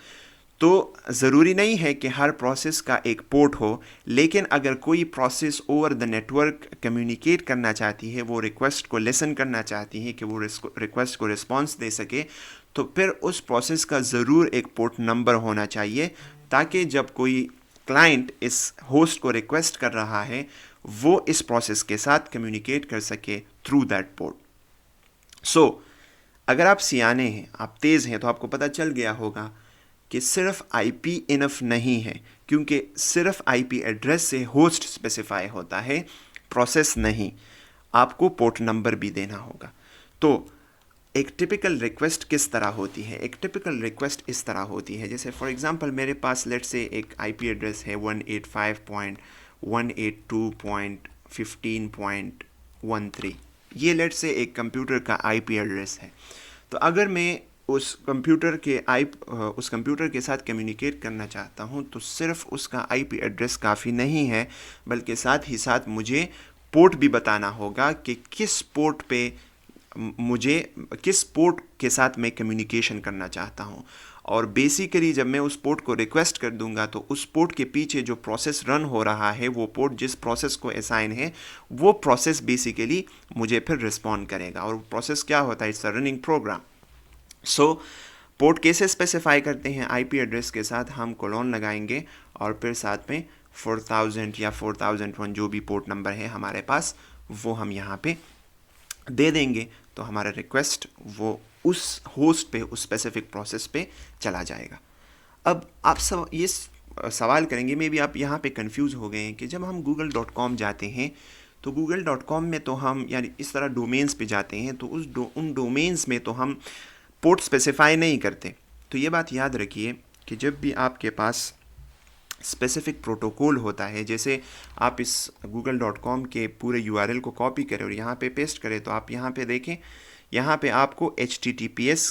तो ज़रूरी नहीं है कि हर प्रोसेस का एक पोर्ट हो, लेकिन अगर कोई process over the network communicate करना चाहती है, वो रिक्वेस्ट को लिसन करना चाहती है कि वो रिक्वेस्ट को रिस्पॉन्स दे सके, तो फिर उस प्रोसेस का ज़रूर एक पोर्ट नंबर होना चाहिए, ताकि जब कोई क्लाइंट इस होस्ट को रिक्वेस्ट कर रहा है वो इस प्रोसेस के साथ कम्युनिकेट कर सके थ्रू दैट पोर्ट। सो अगर आप सियाने हैं, आप तेज़ हैं, तो आपको पता चल गया होगा कि सिर्फ IP इनफ नहीं है, क्योंकि सिर्फ IP एड्रेस से होस्ट स्पेसिफाई होता है, प्रोसेस नहीं। आपको पोर्ट नंबर भी देना होगा। तो एक टिपिकल रिक्वेस्ट किस तरह होती है? एक टिपिकल रिक्वेस्ट इस तरह होती है, जैसे फॉर एग्जांपल मेरे पास लेट्स से एक IP एड्रेस है 185.182.15.13। ये लेट्स से एक कंप्यूटर का IP एड्रेस है। तो अगर मैं उस कंप्यूटर के साथ कम्युनिकेट करना चाहता हूँ, तो सिर्फ उसका IP एड्रेस काफ़ी नहीं है, बल्कि साथ ही साथ मुझे पोर्ट भी बताना होगा कि किस पोर्ट के साथ मैं कम्युनिकेशन करना चाहता हूँ। और बेसिकली जब मैं उस पोर्ट को रिक्वेस्ट कर दूंगा तो उस पोर्ट के पीछे जो प्रोसेस रन हो रहा है, वो पोर्ट जिस प्रोसेस को असाइन है, वो प्रोसेस बेसिकली मुझे फिर रिस्पॉन्ड करेगा। और प्रोसेस क्या होता है? It's a running program. So port कैसे स्पेसिफाई करते हैं? आईपी एड्रेस के साथ हम कोलोन लगाएंगे और फिर साथ में 4000 या 4001 जो भी पोर्ट नंबर है हमारे पास, वो हम यहाँ पे दे देंगे। तो हमारा रिक्वेस्ट वो उस होस्ट पे, उस स्पेसिफिक प्रोसेस पे चला जाएगा। अब आप सब ये सवाल करेंगे, मे बी आप यहाँ पे कंफ्यूज हो गए हैं कि जब हम google.com जाते हैं तो google.com में तो हम यानी इस तरह डोमेन्स पे जाते हैं तो उन डोमेन्स में तो हम पोर्ट स्पेसिफाई नहीं करते। तो ये बात याद रखिए कि जब भी आपके पास स्पेसिफिक प्रोटोकॉल होता है, जैसे आप इस google.com के पूरे URL को कॉपी करें और यहाँ पे पेस्ट करें, तो आप यहाँ पे देखें, यहाँ पे आपको HTTPS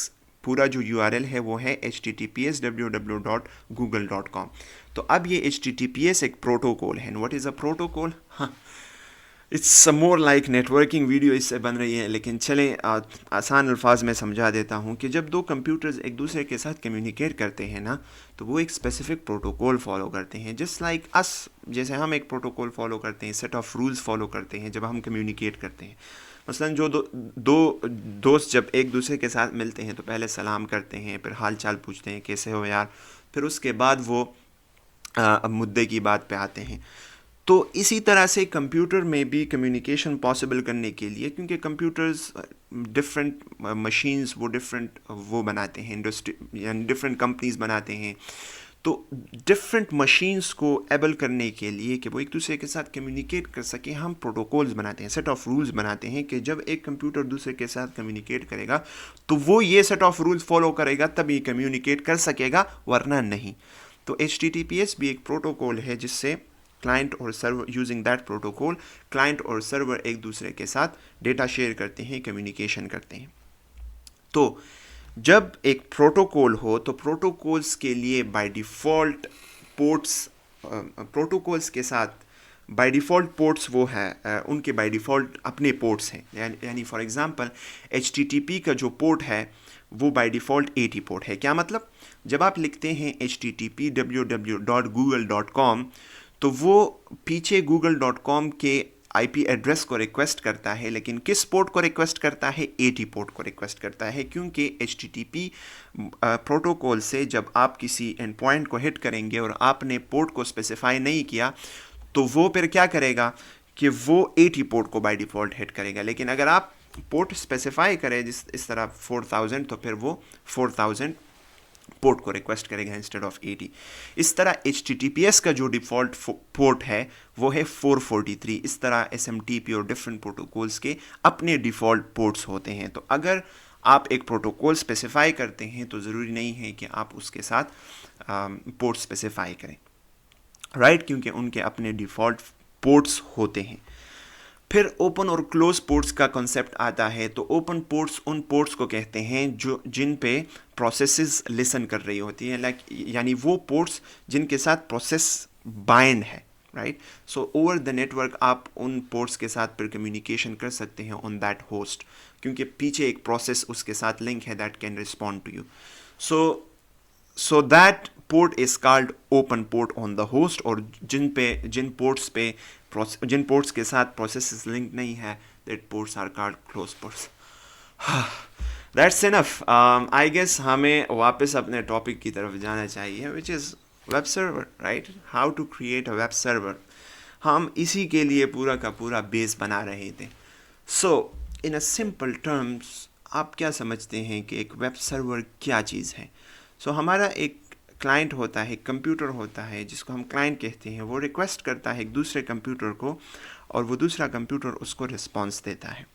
पूरा जो URL है वो है https www.google.com। तो अब ये HTTPS एक प्रोटोकॉल है। What is a protocol? हाँ, it's more like networking video इससे बन रही है, लेकिन चलें आसान अल्फाज में समझा देता हूँ कि जब दो कंप्यूटर्स एक दूसरे के साथ कम्युनिकेट करते हैं ना, तो वो एक स्पेसिफिक प्रोटोकॉल फॉलो करते हैं। जस्ट लाइक अस, जैसे हम एक प्रोटोकॉल फॉलो करते हैं, सेट ऑफ रूल्स फॉलो करते हैं जब हम कम्युनिकेट करते हैं। मसलन जो दो दोस्त जब एक दूसरे के साथ मिलते हैं तो पहले सलाम करते हैं, फिर हाल चाल पूछते हैं, कैसे हो यार, फिर उसके बाद वो मुद्दे की बात पे आते हैं। तो इसी तरह से कंप्यूटर में भी कम्युनिकेशन पॉसिबल करने के लिए, क्योंकि कंप्यूटर्स डिफरेंट मशीन्स वो डिफरेंट वो बनाते हैं, इंडस्ट्री यानी डिफरेंट कंपनीज बनाते हैं, तो डिफरेंट मशीन्स को एबल करने के लिए कि वो एक दूसरे के साथ कम्युनिकेट कर सके, हम प्रोटोकॉल्स बनाते हैं, सेट ऑफ रूल्स बनाते हैं कि जब एक कंप्यूटर दूसरे के साथ कम्युनिकेट करेगा तो वो ये सेट ऑफ रूल्स फॉलो करेगा तभी कम्युनिकेट कर सकेगा, वरना नहीं। तो HTTPS भी एक प्रोटोकॉल है जिससे क्लाइंट और server, using that protocol client और सर्वर एक दूसरे के साथ डेटा शेयर करते हैं, कम्युनिकेशन करते हैं। तो जब एक प्रोटोकॉल हो तो प्रोटोकॉल्स के लिए बाय डिफ़ॉल्ट पोर्ट्स, प्रोटोकॉल्स के साथ बाय डिफ़ॉल्ट पोर्ट्स वो है, उनके बाय डिफ़ॉल्ट अपने पोर्ट्स हैं। यानी फॉर एग्जांपल HTTP का जो पोर्ट है वो बाय डिफ़ॉल्ट 80 पोर्ट है। क्या मतलब? जब आप लिखते हैं HTTP www.google.com तो वो पीछे google.com के IP एड्रेस को रिक्वेस्ट करता है, लेकिन किस पोर्ट को रिक्वेस्ट करता है? 80 पोर्ट को रिक्वेस्ट करता है, क्योंकि HTTP प्रोटोकॉल से जब आप किसी एंड पॉइंट को हिट करेंगे और आपने पोर्ट को स्पेसिफाई नहीं किया तो वो फिर क्या करेगा कि वो 80 पोर्ट को बाय डिफ़ॉल्ट हिट करेगा। लेकिन अगर आप पोर्ट स्पेसिफाई करें जिस इस तरह 4000, तो फिर वो 4000 पोर्ट को रिक्वेस्ट करेगा इंस्टेड ऑफ 80। इस तरह HTTPS का जो डिफ़ॉल्ट पोर्ट है वो है 443। इस तरह SMTP और डिफरेंट प्रोटोकॉल्स के अपने डिफ़ॉल्ट पोर्ट्स होते हैं। तो अगर आप एक प्रोटोकॉल स्पेसिफाई करते हैं तो ज़रूरी नहीं है कि आप उसके साथ पोर्ट स्पेसिफाई करें, राइट, क्योंकि उनके अपने डिफ़ॉल्ट पोर्ट्स होते हैं। फिर ओपन और क्लोज पोर्ट्स का कॉन्सेप्ट आता है। तो ओपन पोर्ट्स उन पोर्ट्स को कहते हैं जो जिन पे प्रोसेसेस लिसन कर रही होती हैं, लाइक यानी वो पोर्ट्स जिनके साथ प्रोसेस बाइंड है, right. So over the network आप उन पोर्ट्स के साथ फिर कम्युनिकेशन कर सकते हैं ऑन दैट होस्ट, क्योंकि पीछे एक प्रोसेस उसके साथ लिंक है that can respond to you. So that port is called open port on the host. और जिन पोर्ट्स के साथ प्रोसेस लिंक नहीं है, that ports are called close ports. That's enough. I guess हमें वापस अपने टॉपिक की तरफ जाना चाहिए, which is web server, right. How to create a web server. हम इसी के लिए पूरा का पूरा बेस बना रहे थे। सो इन अ सिंपल टर्म्स आप क्या समझते हैं कि एक वेब सर्वर क्या चीज़ है? सो हमारा एक क्लाइंट होता है, कंप्यूटर होता है जिसको हम क्लाइंट कहते हैं, वो रिक्वेस्ट करता है एक दूसरे कंप्यूटर को और वो दूसरा कंप्यूटर उसको रिस्पॉन्स देता है।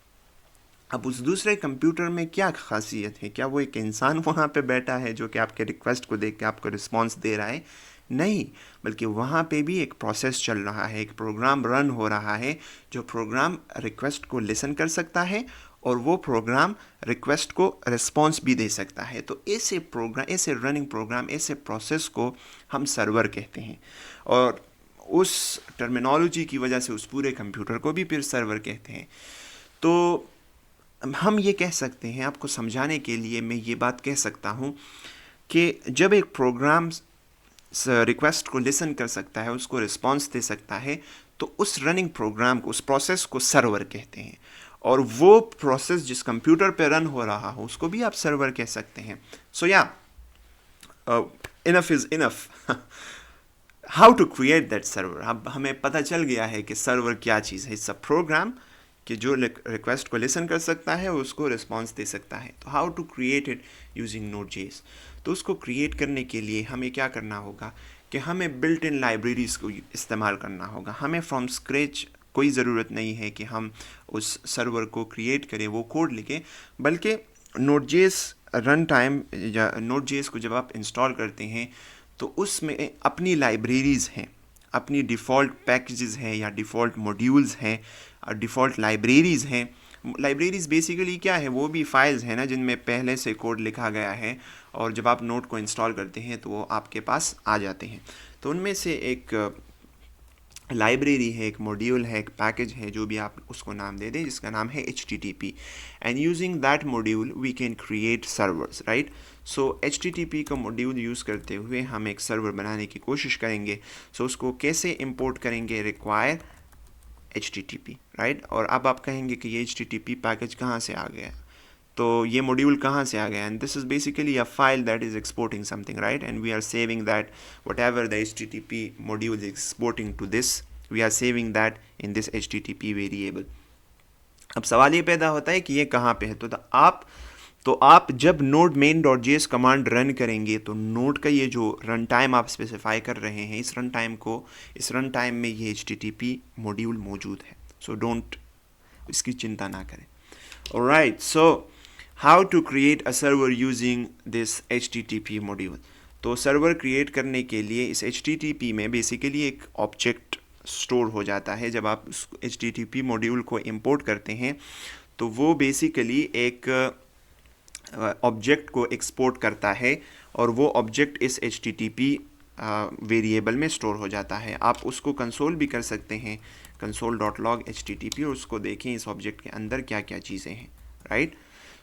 अब उस दूसरे कंप्यूटर में क्या खासियत है? क्या वो एक इंसान वहाँ पे बैठा है जो कि आपके रिक्वेस्ट को देख के आपको रिस्पॉन्स दे रहा है? नहीं, बल्कि वहाँ पे भी एक प्रोसेस चल रहा है, एक प्रोग्राम रन हो रहा है जो प्रोग्राम रिक्वेस्ट को लिसन कर सकता है और वो प्रोग्राम रिक्वेस्ट को रिस्पॉन्स भी दे सकता है। तो ऐसे प्रोग्राम, ऐसे रनिंग प्रोग्राम, ऐसे प्रोसेस को हम सर्वर कहते हैं और उस टर्मिनोलॉजी की वजह से उस पूरे कंप्यूटर को भी फिर सर्वर कहते हैं। तो हम ये कह सकते हैं, आपको समझाने के लिए मैं ये बात कह सकता हूँ कि जब एक प्रोग्राम रिक्वेस्ट को लिसन कर सकता है, उसको रिस्पॉन्स दे सकता है, तो उस रनिंग प्रोग्राम को, उस प्रोसेस को सर्वर कहते हैं। और वो प्रोसेस जिस कंप्यूटर पे रन हो रहा हो उसको भी आप सर्वर कह सकते हैं। So yeah enough is enough. How to create that server. अब हमें पता चल गया है कि सर्वर क्या चीज़ है। इट्स अ प्रोग्राम कि जो रिक्वेस्ट को लिसन कर सकता है और उसको रिस्पॉन्स दे सकता है। तो how to create it using Node.js। तो उसको क्रिएट करने के लिए हमें क्या करना होगा कि हमें बिल्ट इन लाइब्रेरीज को इस्तेमाल करना होगा। हमें फ्रॉम स्क्रैच कोई ज़रूरत नहीं है कि हम उस सर्वर को क्रिएट करें, वो कोड लिखें, बल्कि Node.js रन टाइम या Node.js को जब आप इंस्टॉल करते हैं तो उसमें अपनी लाइब्रेरीज़ हैं, अपनी डिफ़ॉल्ट पैकेजेस हैं या डिफ़ॉल्ट मॉड्यूल्स हैं, डिफ़ॉल्ट लाइब्रेरीज़ हैं। लाइब्रेरीज़ बेसिकली क्या है, वो भी फाइल्स हैं ना जिनमें पहले से कोड लिखा गया है, और जब आप नोड को इंस्टॉल करते हैं तो वो आपके पास आ जाते हैं। तो उनमें से एक लाइब्रेरी है, एक मॉड्यूल है, एक पैकेज है, जो भी आप उसको नाम दे दें, जिसका नाम है HTTP। And using that module we can create servers, right. So HTTP का मॉड्यूल यूज़ करते हुए हम एक सर्वर बनाने की कोशिश करेंगे। सो उसको कैसे इंपोर्ट करेंगे, रिक्वायर HTTP, राइट। और अब आप कहेंगे कि ये HTTP पैकेज कहाँ से आ गया, तो ये मॉड्यूल कहाँ से आ गया। And this is basically a file that is exporting something, right, and we are saving that whatever the HTTP module is exporting to this, we are saving that in this HTTP variable। अब सवाल ये पैदा होता है कि ये कहाँ पे है। तो आप जब node main.js कमांड रन करेंगे तो नोड का ये जो रन टाइम आप स्पेसिफाई कर रहे हैं, इस रन टाइम में ये HTTP मॉड्यूल मौजूद है। सो डोंट, इसकी चिंता ना करें। Alright, so how to create a server using this HTTP module. तो सर्वर क्रिएट करने के लिए इस HTTP में बेसिकली एक ऑब्जेक्ट स्टोर हो जाता है। जब आप उस HTTP मॉड्यूल को इंपोर्ट करते हैं तो वो बेसिकली एक ऑब्जेक्ट को एक्सपोर्ट करता है, और वो ऑब्जेक्ट इस HTTP वेरिएबल में स्टोर हो जाता है। आप उसको कंसोल भी कर सकते हैं, console.log HTTP, और उसको देखें इस ऑब्जेक्ट के अंदर क्या क्या चीज़ें हैं, राइट।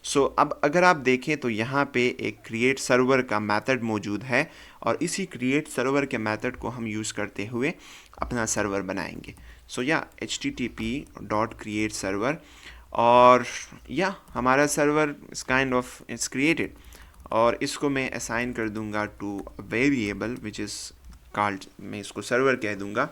सो अब अगर आप देखें तो यहाँ पे एक क्रिएट सर्वर का मेथड मौजूद है, और इसी क्रिएट सर्वर के मेथड को हम यूज़ करते हुए अपना सर्वर बनाएंगे। सो या http.create server, और या हमारा सर्वर इस काइंड ऑफ इट्स क्रिएटेड, और इसको मैं असाइन कर दूंगा two variable which is called, मैं इसको सर्वर कह दूंगा,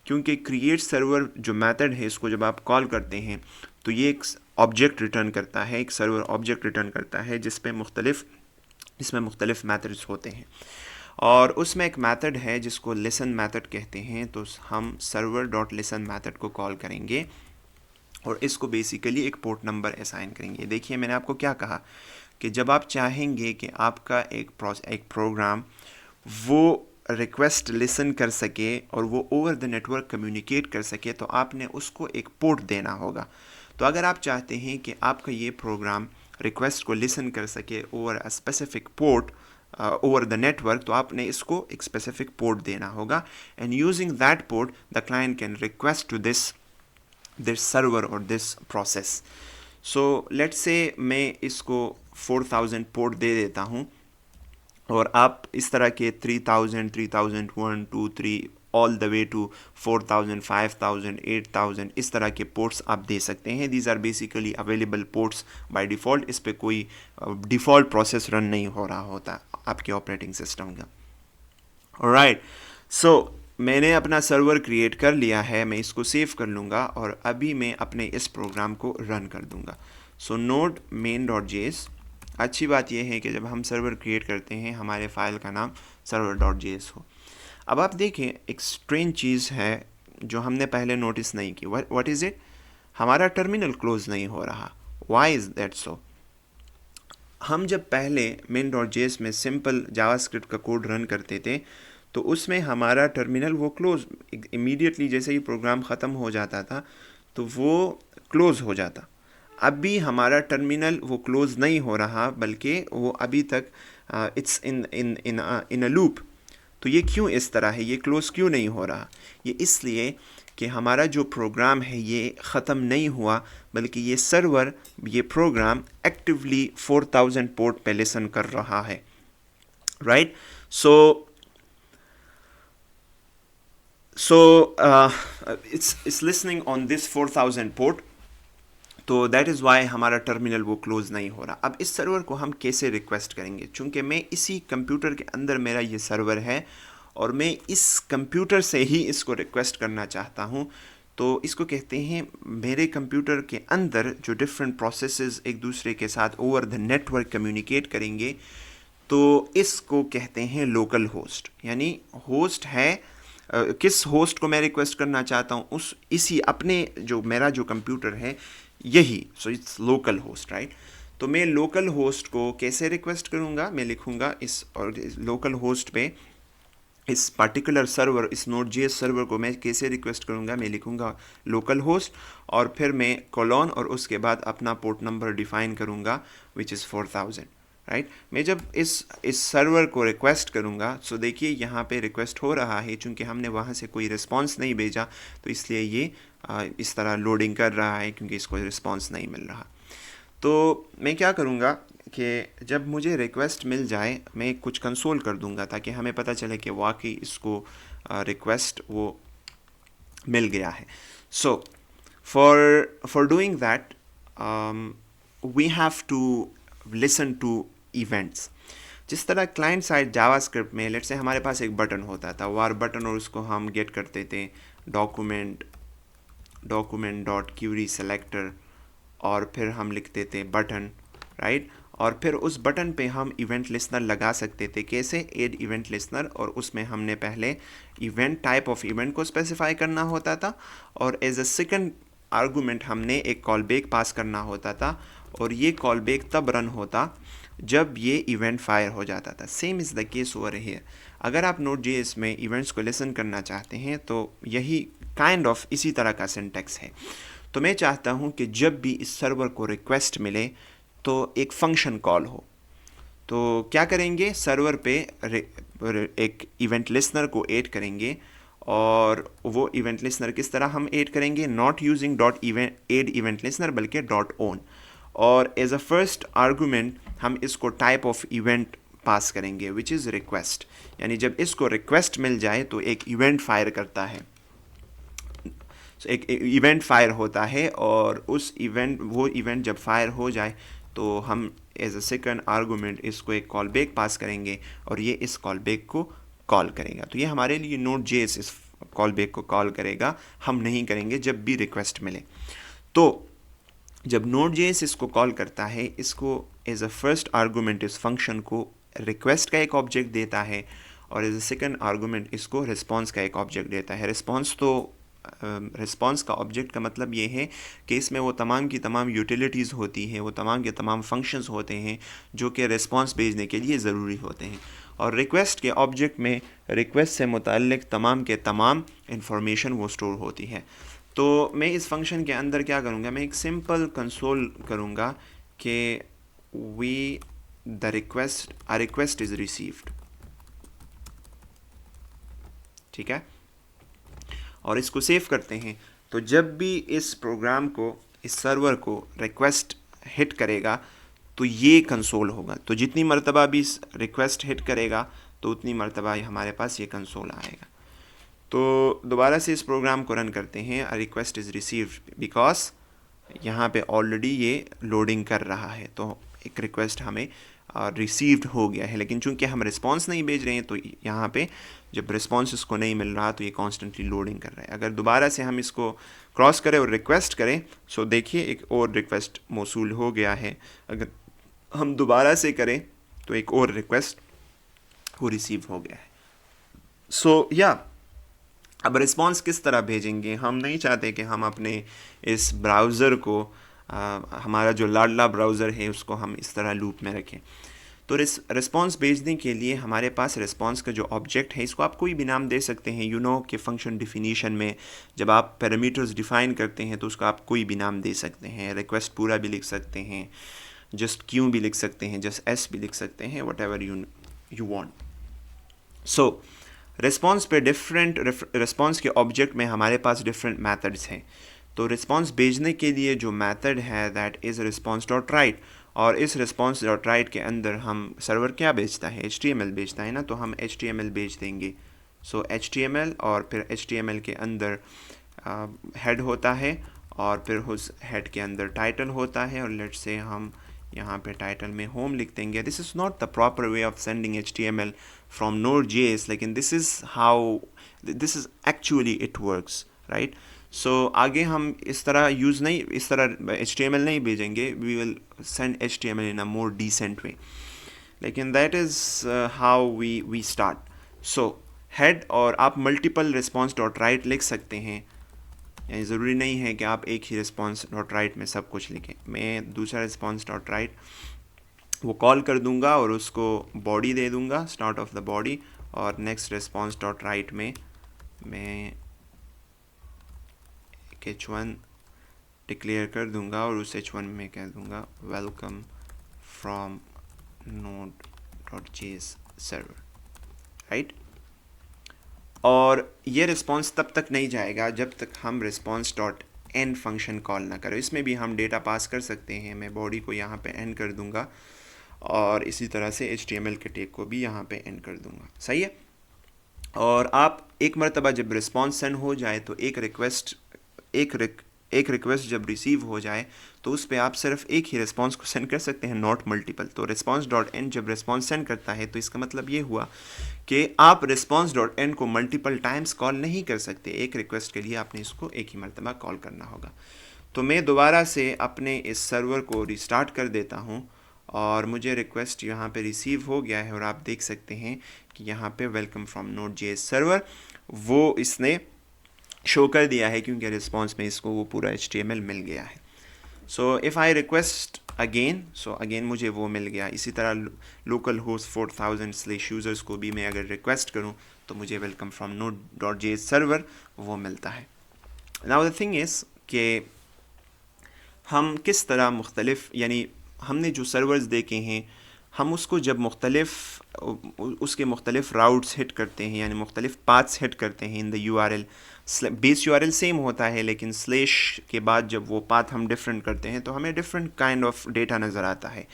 क्योंकि क्रिएट सर्वर जो मेथड है इसको जब आप कॉल करते हैं तो ये एक ऑब्जेक्ट रिटर्न करता है, एक सर्वर ऑब्जेक्ट रिटर्न करता है जिसमें मुख्तलिफ मेथड्स होते हैं। और उसमें एक मेथड है जिसको लिसन मेथड कहते हैं। तो हम server.listen मेथड को कॉल करेंगे और इसको बेसिकली एक पोर्ट नंबर असाइन करेंगे। देखिए मैंने आपको क्या कहा कि जब आप चाहेंगे कि आपका एक प्रोग्राम वो रिक्वेस्ट लिसन कर सके और वो ओवर द नेटवर्क कम्युनिकेट कर सके, तो आपने उसको एक पोर्ट देना होगा। तो अगर आप चाहते हैं कि आपका ये प्रोग्राम रिक्वेस्ट को लिसन कर सके over a specific port over the network, तो आपने इसको एक स्पेसिफिक पोर्ट देना होगा। And using that port the client can request to this server और this process. So let's say मैं इसको 4000 पोर्ट दे देता हूँ, और आप इस तरह के 3000, 3001, 2, 3 ऑल द वे टू 4000, 5000, 8000 इस तरह के पोर्ट्स आप दे सकते हैं। These are basically available ports by default. इस पे कोई डिफ़ॉल्ट प्रोसेस रन नहीं हो रहा होता आपके ऑपरेटिंग सिस्टम का। ऑलराइट, सो मैंने अपना सर्वर क्रिएट कर लिया है, मैं इसको सेव कर लूँगा और अभी मैं अपने इस प्रोग्राम को रन कर दूँगा। सो node main.js, अच्छी बात यह है कि जब हम सर्वर क्रिएट करते हैं हमारे फाइल का नाम server.js हो। अब आप देखें एक स्ट्रेंज चीज़ है जो हमने पहले नोटिस नहीं की। What is it? हमारा टर्मिनल क्लोज नहीं हो रहा। Why is that so? हम जब पहले main.js में सिंपल जावास्क्रिप्ट का कोड रन करते थे तो उसमें हमारा टर्मिनल वो क्लोज इमीडिएटली, जैसे ही प्रोग्राम ख़त्म हो जाता था तो वो क्लोज़ हो जाता। अब भी हमारा टर्मिनल वो क्लोज़ नहीं हो रहा, बल्कि वो अभी तक इट्स इन अ लूप। तो ये क्यों इस तरह है, ये क्लोज़ क्यों नहीं हो रहा? ये इसलिए कि हमारा जो प्रोग्राम है ये ख़त्म नहीं हुआ, बल्कि ये सर्वर, ये प्रोग्राम एक्टिवली 4000 पोर्ट पे लिसन कर रहा है। right? So it's listening on this 4000 port, तो दैट इज़ वाई हमारा टर्मिनल वो क्लोज़ नहीं हो रहा। अब इस सर्वर को हम कैसे रिक्वेस्ट करेंगे, चूँकि मैं इसी कंप्यूटर के अंदर मेरा ये सर्वर है और मैं इस कंप्यूटर से ही इसको रिक्वेस्ट करना चाहता हूँ, तो इसको कहते हैं मेरे कंप्यूटर के अंदर जो डिफरेंट प्रोसेसेस एक दूसरे के साथ ओवर द नेटवर्क कम्युनिकेट करेंगे, तो इसको कहते हैं लोकल होस्ट। यानी होस्ट है, किस होस्ट को मैं रिक्वेस्ट करना चाहता हूँ, उस इसी अपने जो मेरा जो कंप्यूटर है यही, so it's local host, right. तो मैं लोकल होस्ट को कैसे रिक्वेस्ट करूँगा, मैं लिखूँगा इस और लोकल होस्ट पे इस पर्टिकुलर सर्वर, इस नोड जेएस सर्वर को मैं कैसे रिक्वेस्ट करूँगा, मैं लिखूँगा लोकल होस्ट और फिर मैं कॉलन और उसके बाद अपना पोर्ट नंबर डिफाइन करूँगा विच इज़ 4000, राइट। मैं जब इस सर्वर को रिक्वेस्ट करूँगा, सो देखिए यहाँ पे रिक्वेस्ट हो रहा है, चूँकि हमने वहाँ से कोई रिस्पांस नहीं भेजा तो इसलिए ये इस तरह लोडिंग कर रहा है, क्योंकि इसको रिस्पांस नहीं मिल रहा। तो मैं क्या करूँगा कि जब मुझे रिक्वेस्ट मिल जाए मैं कुछ कंसोल कर दूँगा ताकि हमें पता चले कि वाकई इसको रिक्वेस्ट वो मिल गया है। So for doing that we have to listen to events. जिस तरह क्लाइंट साइड जावास्क्रिप्ट में लेट्स से हमारे पास एक बटन होता था, वार बटन, और उसको हम गेट करते थे डॉक्यूमेंट डॉट क्यूरी सेलेक्टर और फिर हम लिखते थे बटन, राइट। और फिर उस बटन पे हम इवेंट लिस्नर लगा सकते थे। कैसे? एड इवेंट लिस्नर, और उसमें हमने पहले इवेंट टाइप ऑफ इवेंट को स्पेसिफाई करना होता था और एज अ सेकंड आर्गूमेंट हमने एक कॉल बैक पास करना होता था, और ये कॉल बैक तब रन होता जब ये इवेंट फायर हो जाता था। Same is the case over here. अगर आप Node.js में इवेंट्स को लिसन करना चाहते हैं तो यही काइंड ऑफ इसी तरह का सिंटैक्स है। तो मैं चाहता हूँ कि जब भी इस सर्वर को रिक्वेस्ट मिले तो एक फंक्शन कॉल हो। तो क्या करेंगे, सर्वर पे एक इवेंट लिसनर को ऐड करेंगे, और वो इवेंट लिसनर किस तरह हम ऐड करेंगे, not using dot add event listener बल्कि डॉट ओन, और एज अ फर्स्ट आर्गूमेंट हम इसको टाइप ऑफ इवेंट पास करेंगे विच इज़ रिक्वेस्ट। यानी जब इसको रिक्वेस्ट मिल जाए तो एक इवेंट फायर करता है, एक इवेंट फायर होता है, और वो इवेंट जब फायर हो जाए तो हम एज अ सेकंड आर्गूमेंट इसको एक कॉल बैक पास करेंगे और ये इस कॉल बैक को कॉल करेगा। तो ये हमारे लिए Node.js इस कॉल बैक को कॉल करेगा, हम नहीं करेंगे जब भी रिक्वेस्ट मिले। तो जब Node.js इसको कॉल करता है, इसको एज अ फर्स्ट आर्गूमेंट इस फंक्शन को रिक्वेस्ट का एक ऑब्जेक्ट देता है, और एज अ सेकंड आर्गूमेंट इसको रिस्पॉन्स का एक ऑब्जेक्ट देता है। रिस्पॉन्स का ऑब्जेक्ट का मतलब ये है कि इसमें वो तमाम की तमाम यूटिलिटीज़ होती हैं, वो तमाम के तमाम फंक्शंस होते हैं जो कि रिस्पॉन्स भेजने के लिए ज़रूरी होते हैं। और रिक्वेस्ट के ऑब्जेक्ट में रिक्वेस्ट से मुताल्लिक़ तमाम के तमाम इंफॉर्मेशन वो स्टोर होती है। तो मैं इस फंक्शन के अंदर क्या करूँगा, मैं एक सिंपल कंसोल करूँगा कि a request is received, ठीक है, और इसको सेव करते हैं। तो जब भी इस प्रोग्राम को, इस सर्वर को रिक्वेस्ट हिट करेगा तो ये कंसोल होगा। तो जितनी मरतबा भी इस रिक्वेस्ट हिट करेगा तो उतनी मरतबा हमारे पास ये कंसोल आएगा। तो दोबारा से इस प्रोग्राम को रन करते हैं। A request is received, because यहाँ पे ऑलरेडी ये लोडिंग कर रहा है, तो एक रिक्वेस्ट हमें रिसीव्ड हो गया है। लेकिन चूंकि हम रिस्पांस नहीं भेज रहे हैं तो यहाँ पे जब रिस्पांस इसको नहीं मिल रहा तो ये कॉन्स्टेंटली लोडिंग कर रहा है। अगर दोबारा से हम इसको क्रॉस करें और रिक्वेस्ट करें, सो देखिए एक और रिक्वेस्ट मौसूल हो गया है। अगर हम दोबारा से करें तो एक और रिक्वेस्ट वो रिसीव हो गया है। सो अब रिस्पांस किस तरह भेजेंगे, हम नहीं चाहते कि हम अपने इस ब्राउज़र को हमारा जो लाडला ब्राउज़र है उसको हम इस तरह लूप में रखें। तो रिस्पांस भेजने के लिए हमारे पास रिस्पांस का जो ऑब्जेक्ट है, इसको आप कोई भी नाम दे सकते हैं। कि फंक्शन डिफिनीशन में जब आप पैरामीटर्स डिफ़ाइन करते हैं तो उसको आप कोई भी नाम दे सकते हैं। रिक्वेस्ट पूरा भी लिख सकते हैं, जस्ट क्यू भी लिख सकते हैं, जस्ट एस भी लिख सकते हैं, what ever you want. So response पे डिफरेंट रिस्पांस के ऑब्जेक्ट में हमारे पास डिफरेंट मेथड्स हैं। तो रिस्पांस भेजने के लिए जो मेथड है that is response dot right, और इस रिस्पॉन्स डॉट राइट के अंदर हम सर्वर क्या भेजता है, HTML भेजता है ना, तो हम HTML भेज देंगे। सो HTML और फिर HTML के अंदर हेड होता है और फिर उस हेड के अंदर टाइटल होता है, और लेट्स से हम यहाँ पे टाइटल में होम लिख देंगे। This is not the proper way of sending HTML from Node.js, लेकिन this is actually it works, right. So आगे हम इस तरह HTML नहीं भेजेंगे, we will send HTML in a more decent way, लेकिन that is how we start. So head, और आप मल्टीपल रिस्पॉन्स डॉट राइट लिख सकते हैं, यानी ज़रूरी नहीं है कि आप एक ही रिस्पॉन्स डॉट राइट में सब कुछ लिखें। मैं दूसरा रिस्पॉन्स डॉट राइट वो कॉल कर दूंगा और उसको बॉडी दे दूंगा, स्टार्ट ऑफ द बॉडी, और नेक्स्ट रिस्पॉन्स डॉट राइट में मैं h1 डिक्लेयर कर दूंगा और उस h1 में कह दूंगा welcome from node.js server, right. और ये रिस्पॉन्स तब तक नहीं जाएगा जब तक हम response dot and function call ना करें। इसमें भी हम डेटा पास कर सकते हैं, मैं बॉडी को यहाँ पे एंड कर दूंगा और इसी तरह से HTML के टैग को भी यहाँ पे एंड कर दूंगा, सही है। और आप एक मरतबा जब रिस्पॉन्स सेंड हो जाए तो एक रिक्वेस्ट जब रिसीव हो जाए तो उस पर आप सिर्फ एक ही रिस्पॉन्स को सेंड कर सकते हैं, नॉट मल्टीपल। तो रिस्पॉन्स डॉट एंड जब रिस्पॉन्स सेंड करता है तो इसका मतलब ये हुआ कि आप रिस्पॉन्स डॉट एंड को मल्टीपल टाइम्स कॉल नहीं कर सकते, एक रिक्वेस्ट के लिए आपने इसको एक ही मरतबा कॉल करना होगा। तो मैं दोबारा से अपने इस सर्वर को रिस्टार्ट कर देता हूँ और मुझे रिक्वेस्ट यहाँ पे रिसीव हो गया है, और आप देख सकते हैं कि यहाँ पे वेलकम फ्रॉम Node.js सर्वर वो इसने शो कर दिया है, क्योंकि रिस्पॉन्स में इसको वो पूरा HTML मिल गया है। सो if I request again, so again मुझे वो मिल गया। इसी तरह लोकल होस्ट 4000/users को भी मैं अगर रिक्वेस्ट करूँ तो मुझे वेलकम फ्रॉम Node.js सर्वर वो मिलता है। नाउ द थिंग इज़ कि हम किस तरह मुख्तलिफ, यानी हमने जो सर्वर्स देखे हैं हम उसको जब उसके मुख्तलिफ राउट्स हिट करते हैं, यानी मुख्तलिफ पाथ्स हिट करते हैं in the URL, base URL same होता है लेकिन स्लैश के बाद जब वो पाथ हम डिफरेंट करते हैं तो हमें डिफरेंट काइंड ऑफ डेटा नज़र आता है।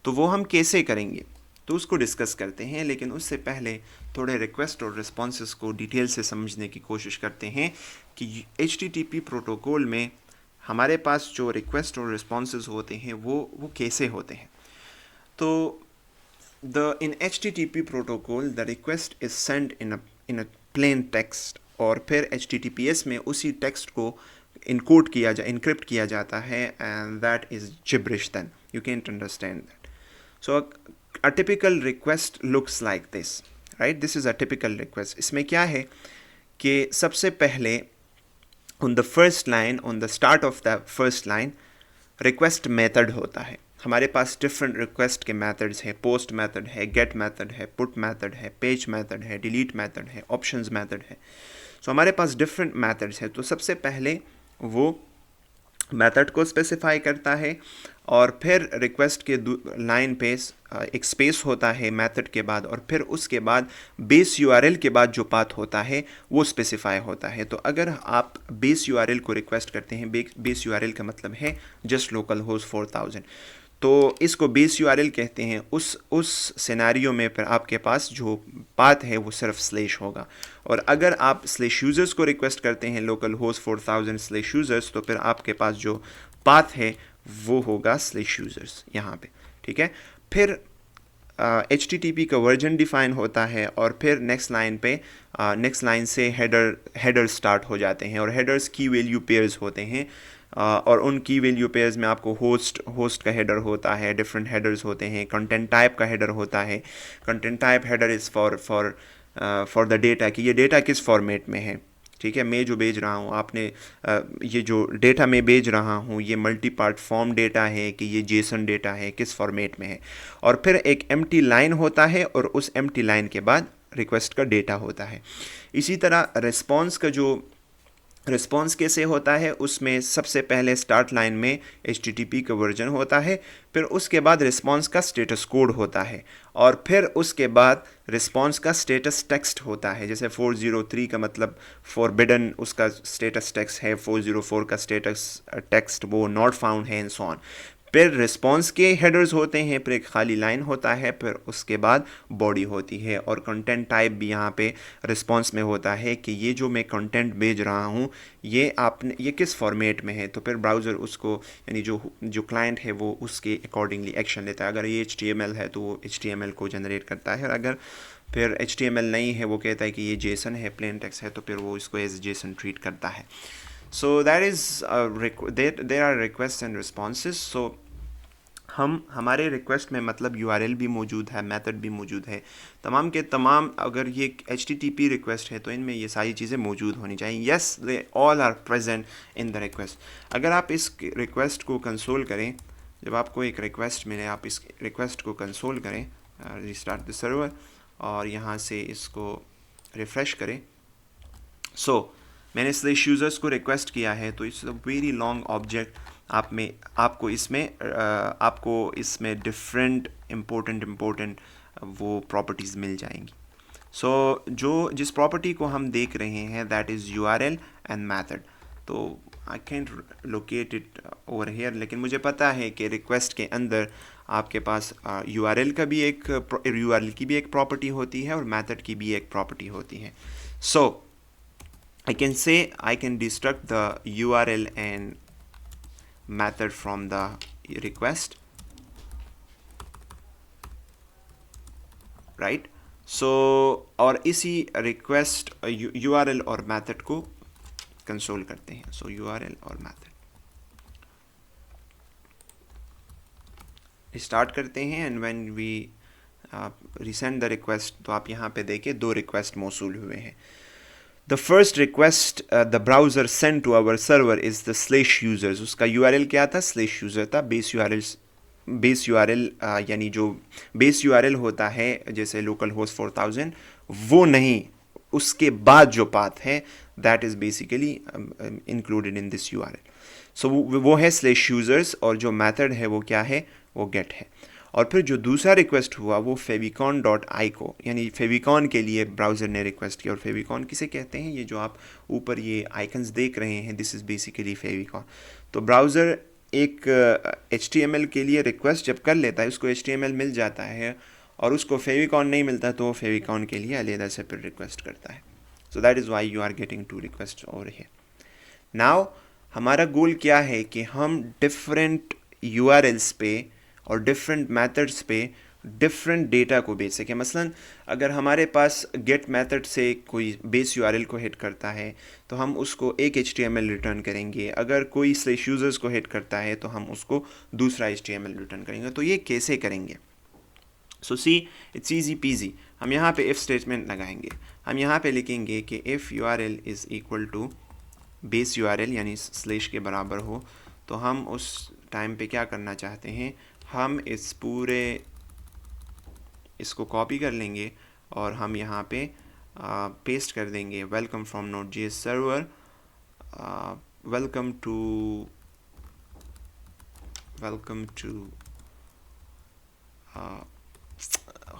तो वो हम कैसे करेंगे तो उसको डिस्कस करते हैं, लेकिन उससे पहले थोड़े रिक्वेस्ट और रिस्पॉन्सेस को डिटेल से समझने की कोशिश करते हैं कि HTTP प्रोटोकॉल में हमारे पास जो रिक्वेस्ट और रिस्पॉन्सेस होते हैं वो कैसे होते हैं। तो in HTTP protocol the request is sent in a plain text, और फिर HTTPS में उसी टेक्स्ट को encrypt किया जाता है, and that is gibberish then you can't understand that. So a typical request looks like this, right? This is a typical request. इसमें क्या है कि सबसे पहले on the first line, on the start of the first line request method होता है। हमारे पास डिफरेंट रिक्वेस्ट के मेथड्स हैं, पोस्ट मेथड है, गेट मेथड है, पुट मेथड है, पेज मेथड है, डिलीट मेथड है, ऑप्शंस मेथड है। सो हमारे पास डिफरेंट मेथड्स हैं। तो सबसे पहले वो मेथड को स्पेसिफाई करता है और फिर रिक्वेस्ट के लाइन पे एक स्पेस होता है मेथड के बाद, और फिर उसके बाद बेस URL के बाद जो पाथ होता है वो स्पेसिफाई होता है। तो अगर आप बेस URL को रिक्वेस्ट करते हैं, बेस URL का मतलब है जस्ट लोकल होस्ट 4000, तो इसको बेस URL कहते हैं। उस सिनेरियो में फिर आपके पास जो पाथ है वो सिर्फ स्लैश होगा, और अगर आप /users को रिक्वेस्ट करते हैं लोकल होस्ट 4000/users, तो फिर आपके पास जो पाथ है वो होगा /users यहाँ पे, ठीक है। फिर HTTP का वर्जन डिफाइन होता है, और फिर नेक्स्ट लाइन से हेडर स्टार्ट हो जाते हैं, और हेडर्स की वैल्यू पेयर्स होते हैं, और उन की वैल्यू पेयर्स में आपको होस्ट का हेडर होता है, डिफरेंट हेडर्स होते हैं, कंटेंट टाइप का हेडर होता है। Content type header is for the data कि ये डेटा किस फॉर्मेट में है, ठीक है। मैं जो भेज रहा हूँ आपने ये जो डेटा मैं भेज रहा हूँ ये मल्टी पार्ट फॉर्म डेटा है कि ये JSON डेटा है, किस फॉर्मेट में है। और फिर एक एम्प्टी लाइन होता है, और उस एम्प्टी लाइन के बाद रिक्वेस्ट का डेटा होता है। इसी तरह रिस्पॉन्स कैसे होता है, उसमें सबसे पहले स्टार्ट लाइन में HTTP का वर्जन होता है, फिर उसके बाद रिस्पॉन्स का स्टेटस कोड होता है, और फिर उसके बाद रिस्पॉन्स का स्टेटस टेक्स्ट होता है। जैसे 403 का मतलब फॉरबिडन, उसका स्टेटस टेक्स्ट है, 404 का स्टेटस टेक्स्ट वो नॉट फाउंड है, एंड सो ऑन। फिर रिस्पॉन्स के हेडर्स होते हैं, फिर एक खाली लाइन होता है, फिर उसके बाद बॉडी होती है, और कंटेंट टाइप भी यहाँ पे रिस्पॉन्स में होता है कि ये जो मैं कंटेंट भेज रहा हूँ ये आपने ये किस फॉर्मेट में है। तो फिर ब्राउज़र उसको यानी जो क्लाइंट है वो उसके अकॉर्डिंगली एक्शन लेता है। अगर ये HTML है तो वो HTML को जनरेट करता है, और अगर फिर HTML नहीं है, वो कहता है कि ये जेसन है, प्लेन टेक्स्ट है, तो फिर वो इसको एज जेसन ट्रीट करता है। So that is there are request and responses. So हमारे रिक्वेस्ट में मतलब URL भी मौजूद है, मेथड भी मौजूद है, तमाम के तमाम। अगर ये HTTP रिक्वेस्ट है तो इनमें ये सारी चीज़ें मौजूद होनी चाहिए। Yes, they all are present in the request. अगर आप इस रिक्वेस्ट को कंसोल करें, जब आपको एक रिक्वेस्ट मिले, आप इस रिक्वेस्ट को कंसोल करें, रिस्टार्ट द सर्वर, और यहाँ से इसको रिफ़्रेश करें। मैंने स्लैश यूज़र्स को रिक्वेस्ट किया है, तो it's a very long object. आपको इसमें डिफरेंट इम्पोर्टेंट वो प्रॉपर्टीज़ मिल जाएंगी। जिस प्रॉपर्टी को हम देख रहे हैं that is URL and method. तो I can't locate it over here, लेकिन मुझे पता है कि रिक्वेस्ट के अंदर आपके पास URL की भी एक प्रॉपर्टी होती है और मेथड की भी एक प्रॉपर्टी होती है। I can destruct the URL and method from the request, right? और इसी request URL और method को कंसोल करते हैं। URL और method स्टार्ट करते हैं, and when we resend the request, तो आप यहाँ पे देखिए 2 रिक्वेस्ट मौसूल हुए हैं। The first request the browser sent to our server is the /users। उसका URL क्या था? /user था। बेस URL यानी जो बेस URL होता है जैसे लोकल होस्ट 4000, वो नहीं, उसके बाद जो पाथ है that is basically included in this URL। वो है /users, और जो मेथड है वो क्या है? वो get है। और फिर जो दूसरा रिक्वेस्ट हुआ वो favicon.i को, यानी फेविकॉन के लिए ब्राउज़र ने रिक्वेस्ट किया। और फेविकॉन किसे कहते हैं? ये जो आप ऊपर ये आइकन्स देख रहे हैं, दिस इज़ बेसिकली फेविकॉन। तो ब्राउज़र एक HTML के लिए रिक्वेस्ट जब कर लेता है, उसको HTML मिल जाता है और उसको फेविकॉन नहीं मिलता, तो वो फेविकॉन के लिए अलग से फिर रिक्वेस्ट करता है। So that is why you are getting 2 request over here. Now हमारा गोल क्या है कि हम डिफरेंट URLs पे और डिफरेंट मेथड्स पे डिफरेंट डेटा को भेज सकें। मसलन अगर हमारे पास गेट मेथड से कोई बेस URL को हिट करता है तो हम उसको एक HTML रिटर्न करेंगे, अगर कोई /users को हिट करता है तो हम उसको दूसरा HTML रिटर्न करेंगे। तो ये कैसे करेंगे? See it's easy PG. हम यहाँ पे इफ़ स्टेटमेंट लगाएंगे। हम यहाँ पे लिखेंगे कि if URL is equal to base URL यानी स्लेश के बराबर हो, तो हम उस टाइम पे क्या करना चाहते हैं, हम इस पूरे इसको कॉपी कर लेंगे और हम यहाँ पे पेस्ट कर देंगे welcome from Node.js server, welcome to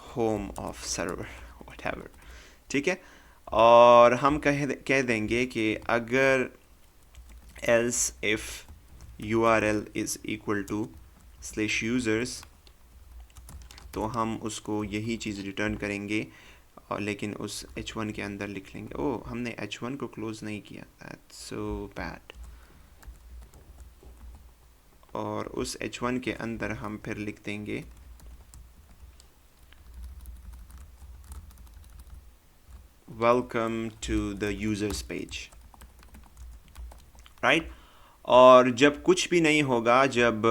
home of server whatever, ठीक है। और हम कह देंगे कि अगर else if URL is equal to /users, तो हम उसको यही चीज़ रिटर्न करेंगे, और लेकिन उस H1 के अंदर लिख लेंगे। ओह, हमने H1 को क्लोज़ नहीं किया, दैट्स सो बैड। और उस H1 के अंदर हम फिर लिख देंगे welcome to the users page, right. और जब कुछ भी नहीं होगा, जब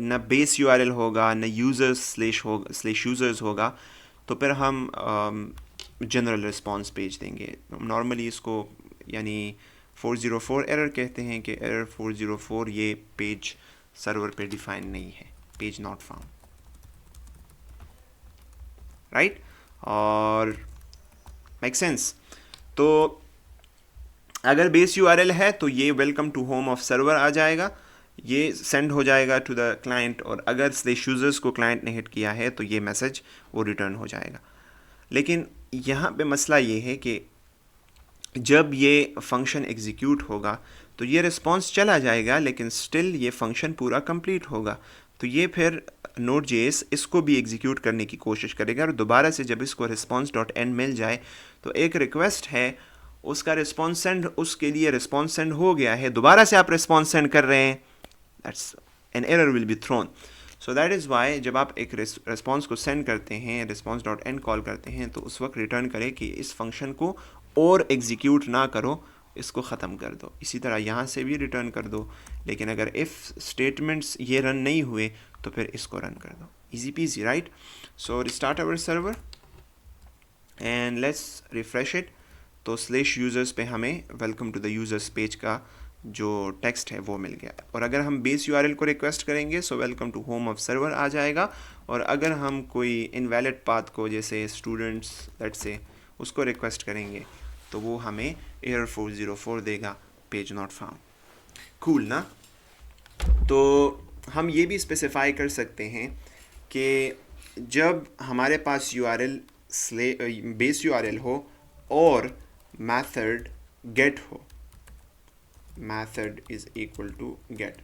न बेस URL होगा न /users होगा, तो फिर हम जनरल रिस्पॉन्स पेज देंगे। नॉर्मली इसको यानी 404 एरर कहते हैं कि एरर 404 ये पेज सर्वर पे डिफाइन नहीं है, पेज नॉट फाउंड, राइट। और मेक सेंस। तो अगर बेस URL है तो ये welcome to home of server आ जाएगा, ये सेंड हो जाएगा टू द क्लाइंट, और अगर /users को क्लाइंट ने हिट किया है तो ये मैसेज वो रिटर्न हो जाएगा। लेकिन यहाँ पे मसला ये है कि जब ये फंक्शन एग्जीक्यूट होगा तो ये रिस्पॉन्स चला जाएगा, लेकिन स्टिल ये फंक्शन पूरा कंप्लीट होगा। तो ये फिर Node.js इसको भी एग्जीक्यूट करने की कोशिश करेगा, और दोबारा से जब इसको response.end मिल जाए तो एक रिक्वेस्ट है, उसका रिस्पॉन्स सेंड, उसके लिए रिस्पॉन्स सेंड हो गया है, दोबारा से आप रिस्पॉन्स सेंड कर रहे हैं, that's an error will be thrown. So that is Y जब आप एक रिस्पॉन्स को सेंड करते हैं, response.end कॉल करते हैं, तो उस वक्त रिटर्न करें कि इस फंक्शन को और एग्जीक्यूट ना करो, इसको ख़त्म कर दो. इसी तरह यहाँ से भी रिटर्न कर दो, लेकिन अगर इफ़ स्टेटमेंट्स ये रन नहीं हुए तो फिर इसको रन कर दो. Easy peasy, right? So restart our server and let's refresh it. तो स्लैश यूज़र्स पे हमें welcome to the users page का जो टेक्स्ट है वो मिल गया. और अगर हम बेस यूआरएल को रिक्वेस्ट करेंगे so welcome to home of server आ जाएगा. और अगर हम कोई इनवैलिड पाथ को, जैसे स्टूडेंट्स लेट्स से, उसको रिक्वेस्ट करेंगे तो वो हमें एरर 404 देगा, पेज नॉट फाउंड. कूल ना? तो हम ये भी स्पेसिफाई कर सकते हैं कि जब हमारे पास यूआरएल बेस यूआरएल हो और मेथड गेट हो, method is equal to get.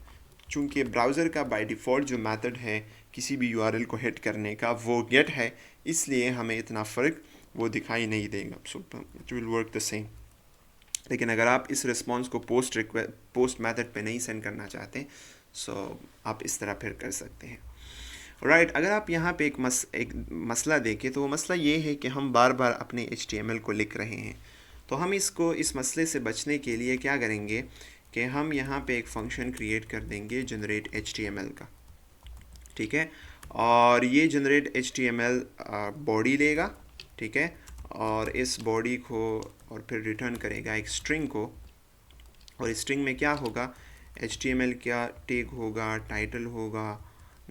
चूँकि ब्राउज़र का बाय डिफ़ॉल्ट जो मेथड है किसी भी यूआरएल को हिट करने का वो गेट है, इसलिए हमें इतना फ़र्क वो दिखाई नहीं देगा. So it will work the same. लेकिन अगर आप इस रिस्पॉन्स को पोस्ट मेथड पे नहीं सेंड करना चाहते, सो आप इस तरह फिर कर सकते हैं. राइट, अगर आप यहाँ पे एक मसला देखें तो वो मसला ये है कि हम बार बार अपने HTML को लिख रहे हैं. तो हम इस मसले से बचने के लिए क्या करेंगे कि हम यहाँ पे एक फ़ंक्शन क्रिएट कर देंगे जनरेट HTML का, ठीक है. और ये जनरेट HTML बॉडी लेगा, ठीक है, और इस बॉडी को और फिर रिटर्न करेगा एक स्ट्रिंग को. और स्ट्रिंग में क्या होगा, HTML क्या टैग होगा, टाइटल होगा,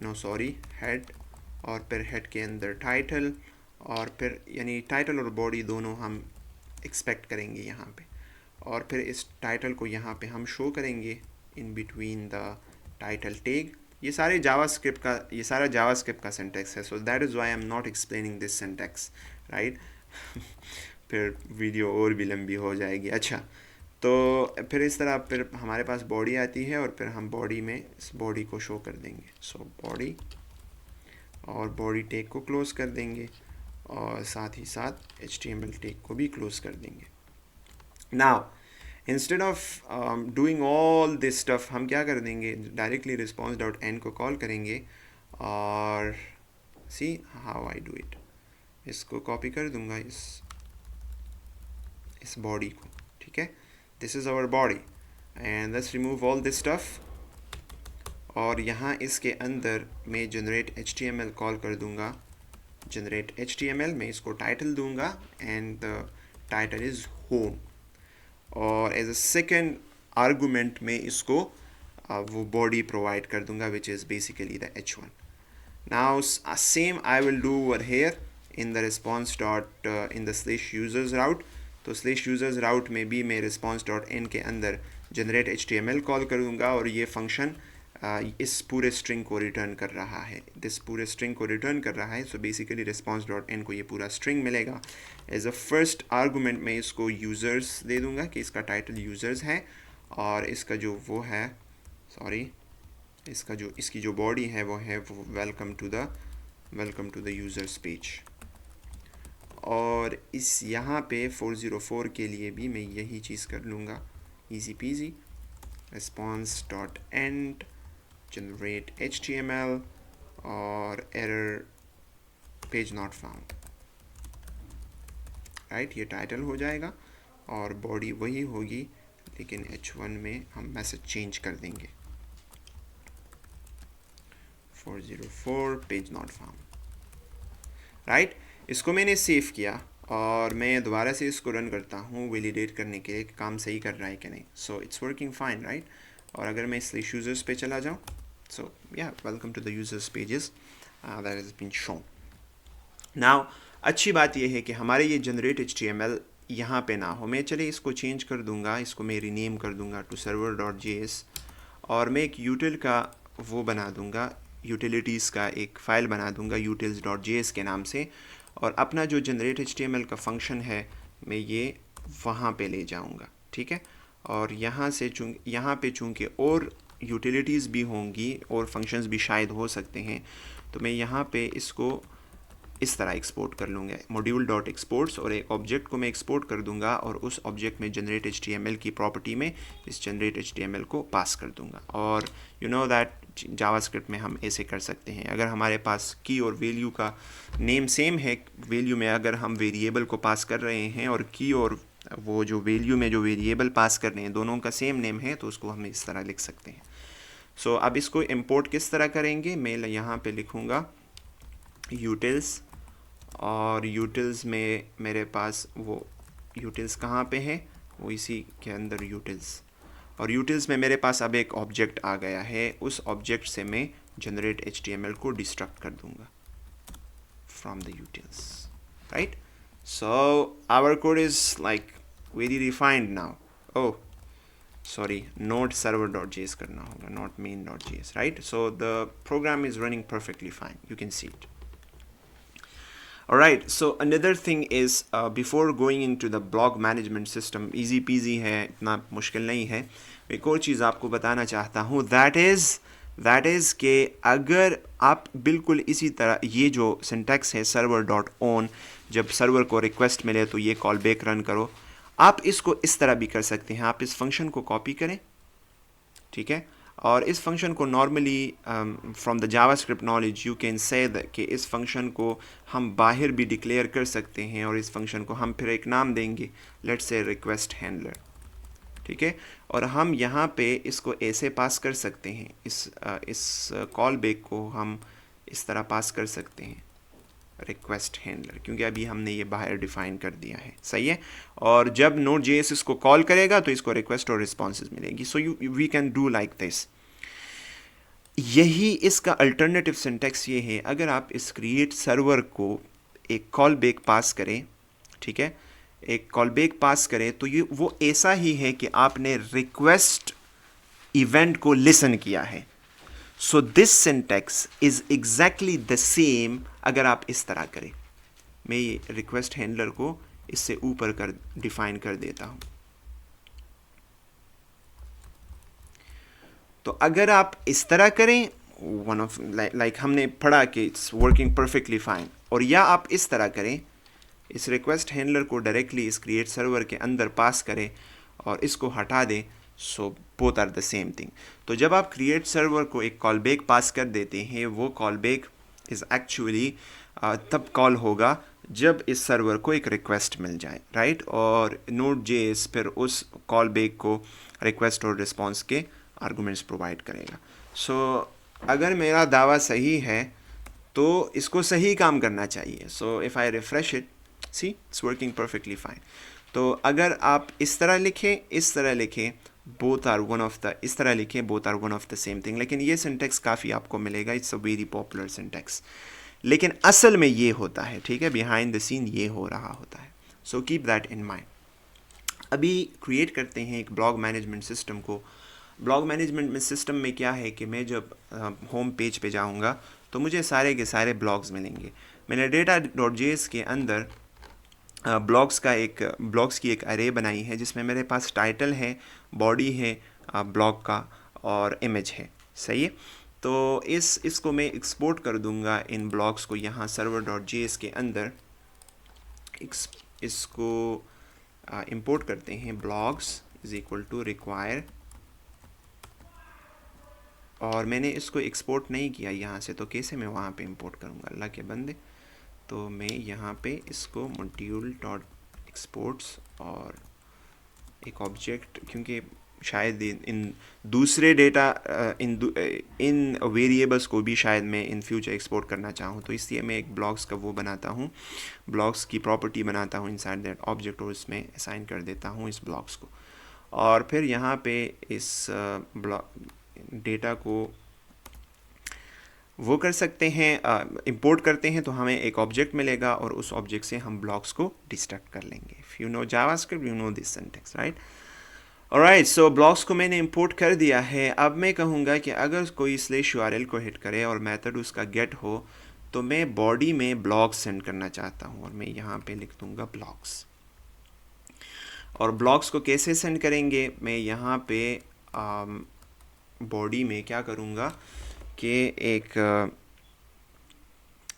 हेड, और फिर हेड के अंदर टाइटल, और फिर यानी टाइटल और बॉडी दोनों हम एक्सपेक्ट करेंगे यहाँ पे. और फिर इस टाइटल को यहाँ पे हम शो करेंगे in between the title tag. ये सारा जावास्क्रिप्ट का सिंटैक्स है. So that is why I am not explaining this syntax, right? फिर वीडियो और भी लंबी हो जाएगी. अच्छा, तो फिर इस तरह फिर हमारे पास बॉडी आती है और फिर हम बॉडी में इस बॉडी को शो कर देंगे. सो बॉडी, और बॉडी टैग को क्लोज़ कर देंगे, और साथ ही साथ HTML टैग को भी क्लोज़ कर देंगे. Now instead of doing all this stuff, हम क्या कर देंगे, डायरेक्टली response.end को कॉल करेंगे. और see how I do it, इसको कॉपी कर दूंगा इस बॉडी को, ठीक है. This is our body and let's remove all this stuff. और यहाँ इसके अंदर मैं जनरेट HTML कॉल कर दूंगा. जनरेट HTML में इसको टाइटल दूंगा and the title is home. और एज अ सेकेंड आर्गूमेंट में इसको वो बॉडी प्रोवाइड कर दूंगा which is basically the H1. Now same I will do over here in the response dot in the slash users route. तो स्लैश यूजर्स राउट में भी मैं response.end के अंदर जनरेट HTML कॉल करूँगा, और ये फंक्शन इस पूरे स्ट्रिंग को रिटर्न कर रहा है, सो बेसिकली response.end को ये पूरा स्ट्रिंग मिलेगा. एज अ फर्स्ट आर्गूमेंट में इसको यूज़र्स दे दूंगा कि इसका टाइटल यूज़र्स है, और इसका जो वो है इसकी जो बॉडी है वो welcome to the users page. और इस यहाँ पे 404 के लिए भी मैं यही चीज़ कर लूँगा, easy PG. response.end generate HTML और error page not found, right. ये टाइटल हो जाएगा और बॉडी वही होगी, लेकिन H1 में हम मैसेज चेंज कर देंगे 404 पेज नॉट फाउंड, राइट. इसको मैंने सेव किया और मैं दोबारा से इसको रन करता हूँ वैलिडेट करने के लिए कि काम सही कर रहा है कि नहीं. So it's working fine, right. और अगर मैं स्लैश यूजर्स पे चला जाऊँ, सो या welcome to the users pages that has been shown. Now अच्छी बात यह है कि हमारे ये जनरेट HTML यहाँ पे ना हो. मैं चले इसको चेंज कर दूँगा, इसको मैं रीनेम कर दूँगा टू server.js, और मैं एक यूटिल का वो बना दूँगा, यूटिलिटीज़ का एक फ़ाइल बना दूँगा utils.js के नाम से. और अपना जो जनरेट HTML का फंक्शन है मैं ये वहाँ पे ले जाऊँगा, ठीक है. और यहाँ पे चूँकि और यूटिलिटीज़ भी होंगी और फंक्शंस भी शायद हो सकते हैं। तो मैं यहाँ पे इसको इस तरह एक्सपोर्ट कर लूँगा, मॉड्यूल डॉट एक्सपोर्ट्स, और एक ऑब्जेक्ट को मैं एक्सपोर्ट कर दूँगा और उस ऑब्जेक्ट में जनरेट HTML की प्रॉपर्टी में इस जनरेट HTML को पास कर दूँगा। और यू नो दैट जावास्क्रिप्ट में हम ऐसे कर सकते हैं, अगर हमारे पास की और वैल्यू का नेम सेम है, वैल्यू में अगर हम वेरिएबल को पास कर रहे हैं और की और वो जो वैल्यू में जो वेरिएबल पास कर रहे हैं दोनों का सेम नेम है, तो उसको हम इस तरह लिख सकते हैं। सो अब इसको इंपोर्ट किस तरह करेंगे, मैं यहाँ पे लिखूँगा यूटिल्स, और यूटिल्स में मेरे पास वो यूटिल्स कहाँ पे है, वो इसी के अंदर यूटिल्स, और यूटिल्स में मेरे पास अब एक ऑब्जेक्ट आ गया है, उस ऑब्जेक्ट से मैं जनरेट HTML को डिस्ट्रक्ट कर दूंगा from the utils, right. So our code is like very refined now. Oh sorry, node server.js करना होगा, not main.js, right? So the program is running perfectly fine, you can see it. Alright, so another thing is before going into the blog management system, easy peasy है, इतना मुश्किल नहीं है। एक और चीज़ आपको बताना चाहता हूँ, that is कि अगर आप बिल्कुल इसी तरह ये जो सिंटैक्स है server.on, जब सर्वर को रिक्वेस्ट मिले तो ये कॉल बैक रन करो, आप इसको इस तरह भी कर सकते हैं। आप इस फंक्शन को कॉपी करें, ठीक है, और इस फंक्शन को normally from the JavaScript knowledge you can से कि इस फंक्शन को हम बाहर भी डिक्लेयर कर सकते हैं, और इस फंक्शन को हम फिर एक नाम देंगे, लेट्स से रिक्वेस्ट हैंडलर, ठीक है, और हम यहाँ पे इसको ऐसे पास कर सकते हैं, इस कॉल बैक को हम इस तरह पास कर सकते हैं, रिक्वेस्ट हैंडलर, क्योंकि अभी हमने ये बाहर डिफाइन कर दिया है, सही है। और जब Node.js इसको कॉल करेगा तो इसको रिक्वेस्ट और रिस्पॉन्सेज मिलेगी। So we can do like this. यही इसका अल्टरनेटिव सिंटैक्स ये है, अगर आप इस क्रिएट सर्वर को एक कॉल बैक पास करें, ठीक है, एक कॉल बैक पास करें, तो ये वो ऐसा ही है कि आपने रिक्वेस्ट इवेंट को लिसन किया है। So this syntax is exactly the same अगर आप इस तरह करें। मैं ये रिक्वेस्ट हैंडलर को इससे ऊपर कर डिफाइन कर देता हूं। तो अगर आप इस तरह करें, वन ऑफ लाइक हमने पढ़ा कि इट्स वर्किंग परफेक्टली फाइन, और या आप इस तरह करें, इस रिक्वेस्ट हैंडलर को डायरेक्टली इस क्रिएट सर्वर के अंदर पास करें और इसको हटा दें, so both are the same thing. तो जब आप क्रिएट सर्वर को एक कॉल बैक पास कर देते हैं, वो कॉल बैक इज़ एक्चुअली तब कॉल होगा जब इस सर्वर को एक रिक्वेस्ट मिल जाए, राइट, और Node.js फिर उस कॉल बैक को रिक्वेस्ट और रिस्पॉन्स के आर्गूमेंट्स प्रोवाइड करेगा। सो अगर मेरा दावा सही है तो इसको सही काम करना चाहिए। So if I refresh it, see it's working perfectly fine. तो अगर आप इस तरह लिखें, इस तरह लिखें, both are one of the, इस तरह लिखें, both are one of the same thing, लेकिन ये सिंटेक्स काफ़ी आपको मिलेगा, it's a very popular syntax, लेकिन असल में ये होता है, ठीक है, बिहाइंड द सीन ये हो रहा होता है। So keep that in mind. अभी क्रिएट करते हैं एक ब्लॉग मैनेजमेंट सिस्टम को। ब्लॉग मैनेजमेंट सिस्टम में क्या है कि मैं जब होम पेज पे जाऊंगा तो मुझे सारे के सारे ब्लॉग्स मिलेंगे। मैंने data.js के अंदर ब्लॉग्स की एक अरे बनाई है, जिसमें मेरे पास टाइटल है, बॉडी है ब्लॉग का, और इमेज है, सही है। तो इसको मैं एक्सपोर्ट कर दूंगा इन ब्लॉग्स को यहाँ server.js के अंदर। इसको इंपोर्ट करते हैं, blogs is equal to require, और मैंने इसको एक्सपोर्ट नहीं किया यहाँ से, तो कैसे मैं वहाँ पे इंपोर्ट करूँगा, अल्लाह के बंदे। तो मैं यहाँ पे इसको मॉड्यूल डॉट एक्सपोर्ट्स और एक ऑब्जेक्ट, क्योंकि शायद इन दूसरे डेटा इन वेरिएबल्स को भी शायद मैं इन फ्यूचर एक्सपोर्ट करना चाहूँ, तो इसलिए मैं एक ब्लॉग्स का वो बनाता हूँ, ब्लॉग्स की प्रॉपर्टी बनाता हूँ इनसाइड दैट ऑब्जेक्ट, और इसमें असाइन कर देता हूँ इस ब्लॉग्स को। और फिर यहाँ पे इस डेटा को वो कर सकते हैं, इंपोर्ट करते हैं, तो हमें एक ऑब्जेक्ट मिलेगा और उस ऑब्जेक्ट से हम ब्लॉक्स को डिस्ट्रक्ट कर लेंगे। If you know JavaScript, you know this syntax, right. Alright, so blocks को मैंने इंपोर्ट कर दिया है। अब मैं कहूँगा कि अगर कोई /URL को हिट करे और मेथड उसका गेट हो, तो मैं बॉडी में ब्लॉग्स सेंड करना चाहता हूँ, और मैं यहाँ पे लिख दूँगा ब्लॉग्स। और ब्लॉग्स को कैसे सेंड करेंगे, मैं यहाँ पे बॉडी में क्या करूँगा कि एक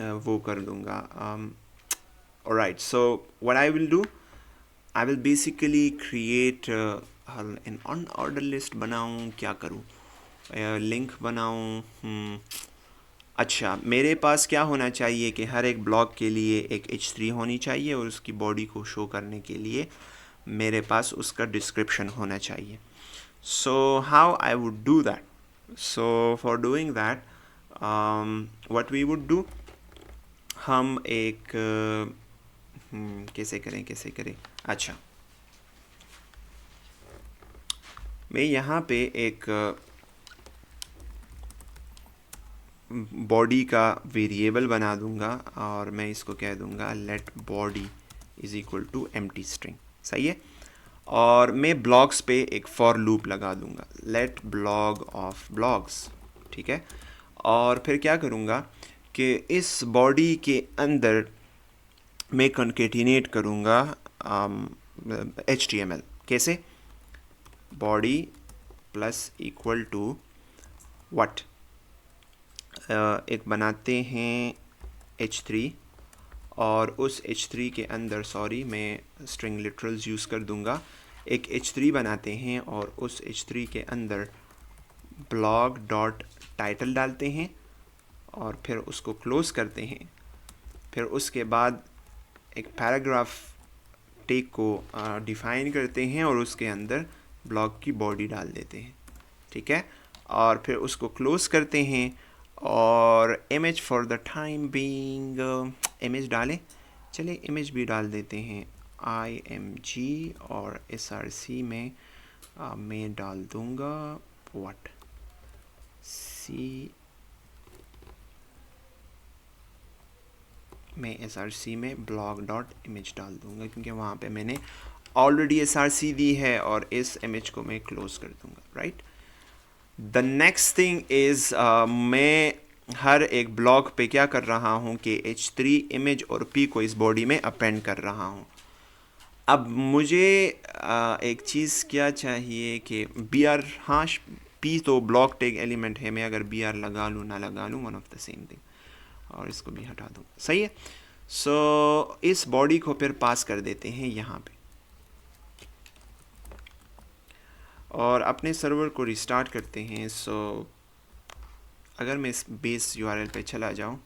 वो कर दूँगा. Alright, so what I will do, I will basically create an unordered list. बनाऊँ, क्या करूँ, लिंक बनाऊँ. अच्छा, मेरे पास क्या होना चाहिए कि हर एक ब्लॉग के लिए एक h3 होनी चाहिए और उसकी बॉडी को शो करने के लिए मेरे पास उसका डिस्क्रिप्शन होना चाहिए. So how I would do that? So for doing that, what we would do, हम एक कैसे करें. अच्छा, मैं यहाँ पे एक बॉडी का वेरिएबल बना दूंगा और मैं इसको कह दूंगा let body is equal to empty string. सही है. और मैं ब्लॉग्स पे एक फॉर लूप लगा दूंगा, लेट ब्लॉग ऑफ ब्लॉग्स. ठीक है. और फिर क्या करूँगा कि इस बॉडी के अंदर मैं कॉन्केटिनेट करूँगा HTML. कैसे? Body plus equal to what, एक बनाते हैं h3 और उस h3 के अंदर, सॉरी मैं स्ट्रिंग लिटरल्स यूज़ कर दूंगा, एक h3 बनाते हैं और उस h3 के अंदर ब्लॉग डॉट टाइटल डालते हैं और फिर उसको क्लोज़ करते हैं. फिर उसके बाद एक पैराग्राफ टेक को डिफ़ाइन करते हैं और उसके अंदर ब्लॉग की बॉडी डाल देते हैं. ठीक है. और फिर उसको क्लोज़ करते हैं और image for the time being image डालें. चले इमेज भी डाल देते हैं img और src में मैं डाल दूंगा व्हाट मैं src में blog डॉट इमेज डाल दूंगा क्योंकि वहाँ पे मैंने ऑलरेडी src दी है और इस इमेज को मैं क्लोज़ कर दूंगा. Right. The next thing is मैं हर एक ब्लॉग पे क्या कर रहा हूँ कि h3 इमेज और p को इस बॉडी में अपेंड कर रहा हूँ. अब मुझे एक चीज़ क्या चाहिए कि br, हाँ p तो ब्लॉक टैग एलिमेंट है, मैं अगर br लगा लूँ ना लगा लूँ one of the same thing, और इसको भी हटा दूँ. सही है. सो इस बॉडी को फिर पास कर देते हैं यहाँ पे और अपने सर्वर को रिस्टार्ट करते हैं. सो अगर मैं इस बेस URL पे चला जाऊँ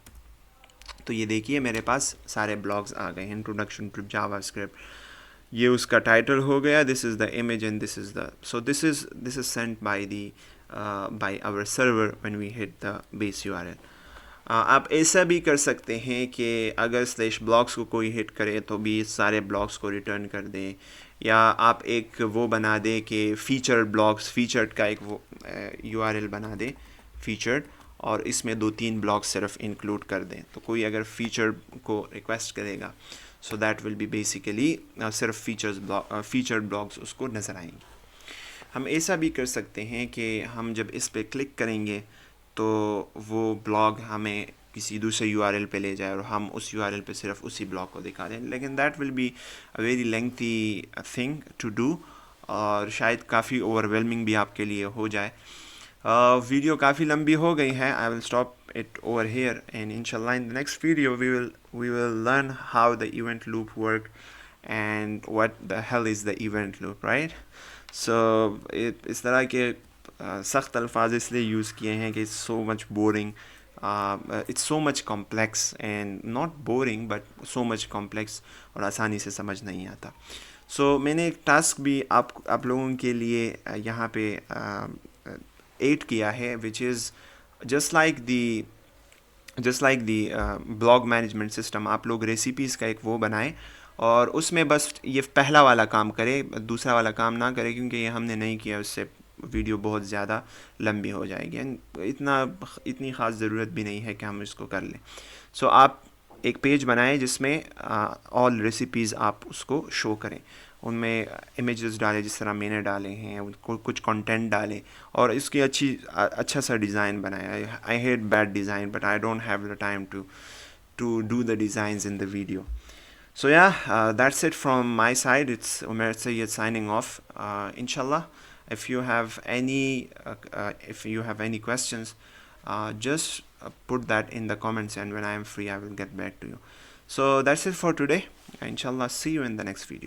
तो ये देखिए मेरे पास सारे ब्लॉग्स आ गए हैं. इंट्रोडक्शन टू जावास्क्रिप्ट, ये उसका टाइटल हो गया, this is the image and this is the, so this is sent by our server when we hit the base URL. आप ऐसा भी कर सकते हैं कि अगर स्लैश ब्लॉग्स को कोई हिट करे तो भी सारे ब्लॉग्स को रिटर्न कर दें, या आप एक वो बना दें कि फीचर्ड ब्लॉग्स, फीचर्ड का एक वो URL बना दें फीचर्ड, और इसमें 2-3 ब्लॉग्स सिर्फ इंक्लूड कर दें. तो कोई अगर फीचर्ड को रिक्वेस्ट करेगा so that will B basically सिर्फ फीचर्ड ब्लॉग्स उसको नज़र आएंगे. हम ऐसा भी कर सकते हैं कि हम जब इस पे क्लिक करेंगे तो वो ब्लॉग हमें किसी दूसरे URL पे ले जाए और हम उस URL पे सिर्फ उसी ब्लॉग को दिखा दें, लेकिन that will be a very lengthy thing to do और शायद काफ़ी ओवरवेलमिंग भी आपके लिए हो जाए. वीडियो काफ़ी लंबी हो गई है. I will stop it over here, and inshallah in the next video we will learn how the event loop work and what the hell is the event loop, right? So इस तरह के सख्त अल्फाज इसलिए यूज़ किए हैं कि it's so much boring, it's so much complex and not boring but so much complex और आसानी से समझ नहीं आता. So मैंने एक टास्क भी आप लोगों के लिए यहाँ पे ऐड किया है, which is just like the blog management system. आप लोग रेसिपीज़ का एक वो बनाएं और उसमें बस ये पहला वाला काम करें, दूसरा वाला काम ना करें, क्योंकि ये हमने नहीं किया, उससे वीडियो बहुत ज़्यादा लंबी हो जाएगी. इतनी ख़ास ज़रूरत भी नहीं है कि हम इसको कर लें. सो आप एक पेज बनाएं जिसमें ऑल रेसिपीज़ आप उसको शो करें, उनमें इमेजेस डालें जिस तरह मैंने डाले हैं, उनको कुछ कंटेंट डालें और इसकी अच्छा सा डिज़ाइन बनाएं. I hate bad design but I don't have the time to do the designs in the video. So yeah, that's it from my side. It's Umair Sayyed signing off. Inshallah, If you have any questions, just put that in the comments, and when I am free I will get back to you. So that's it for today. Inshallah, see you in the next video.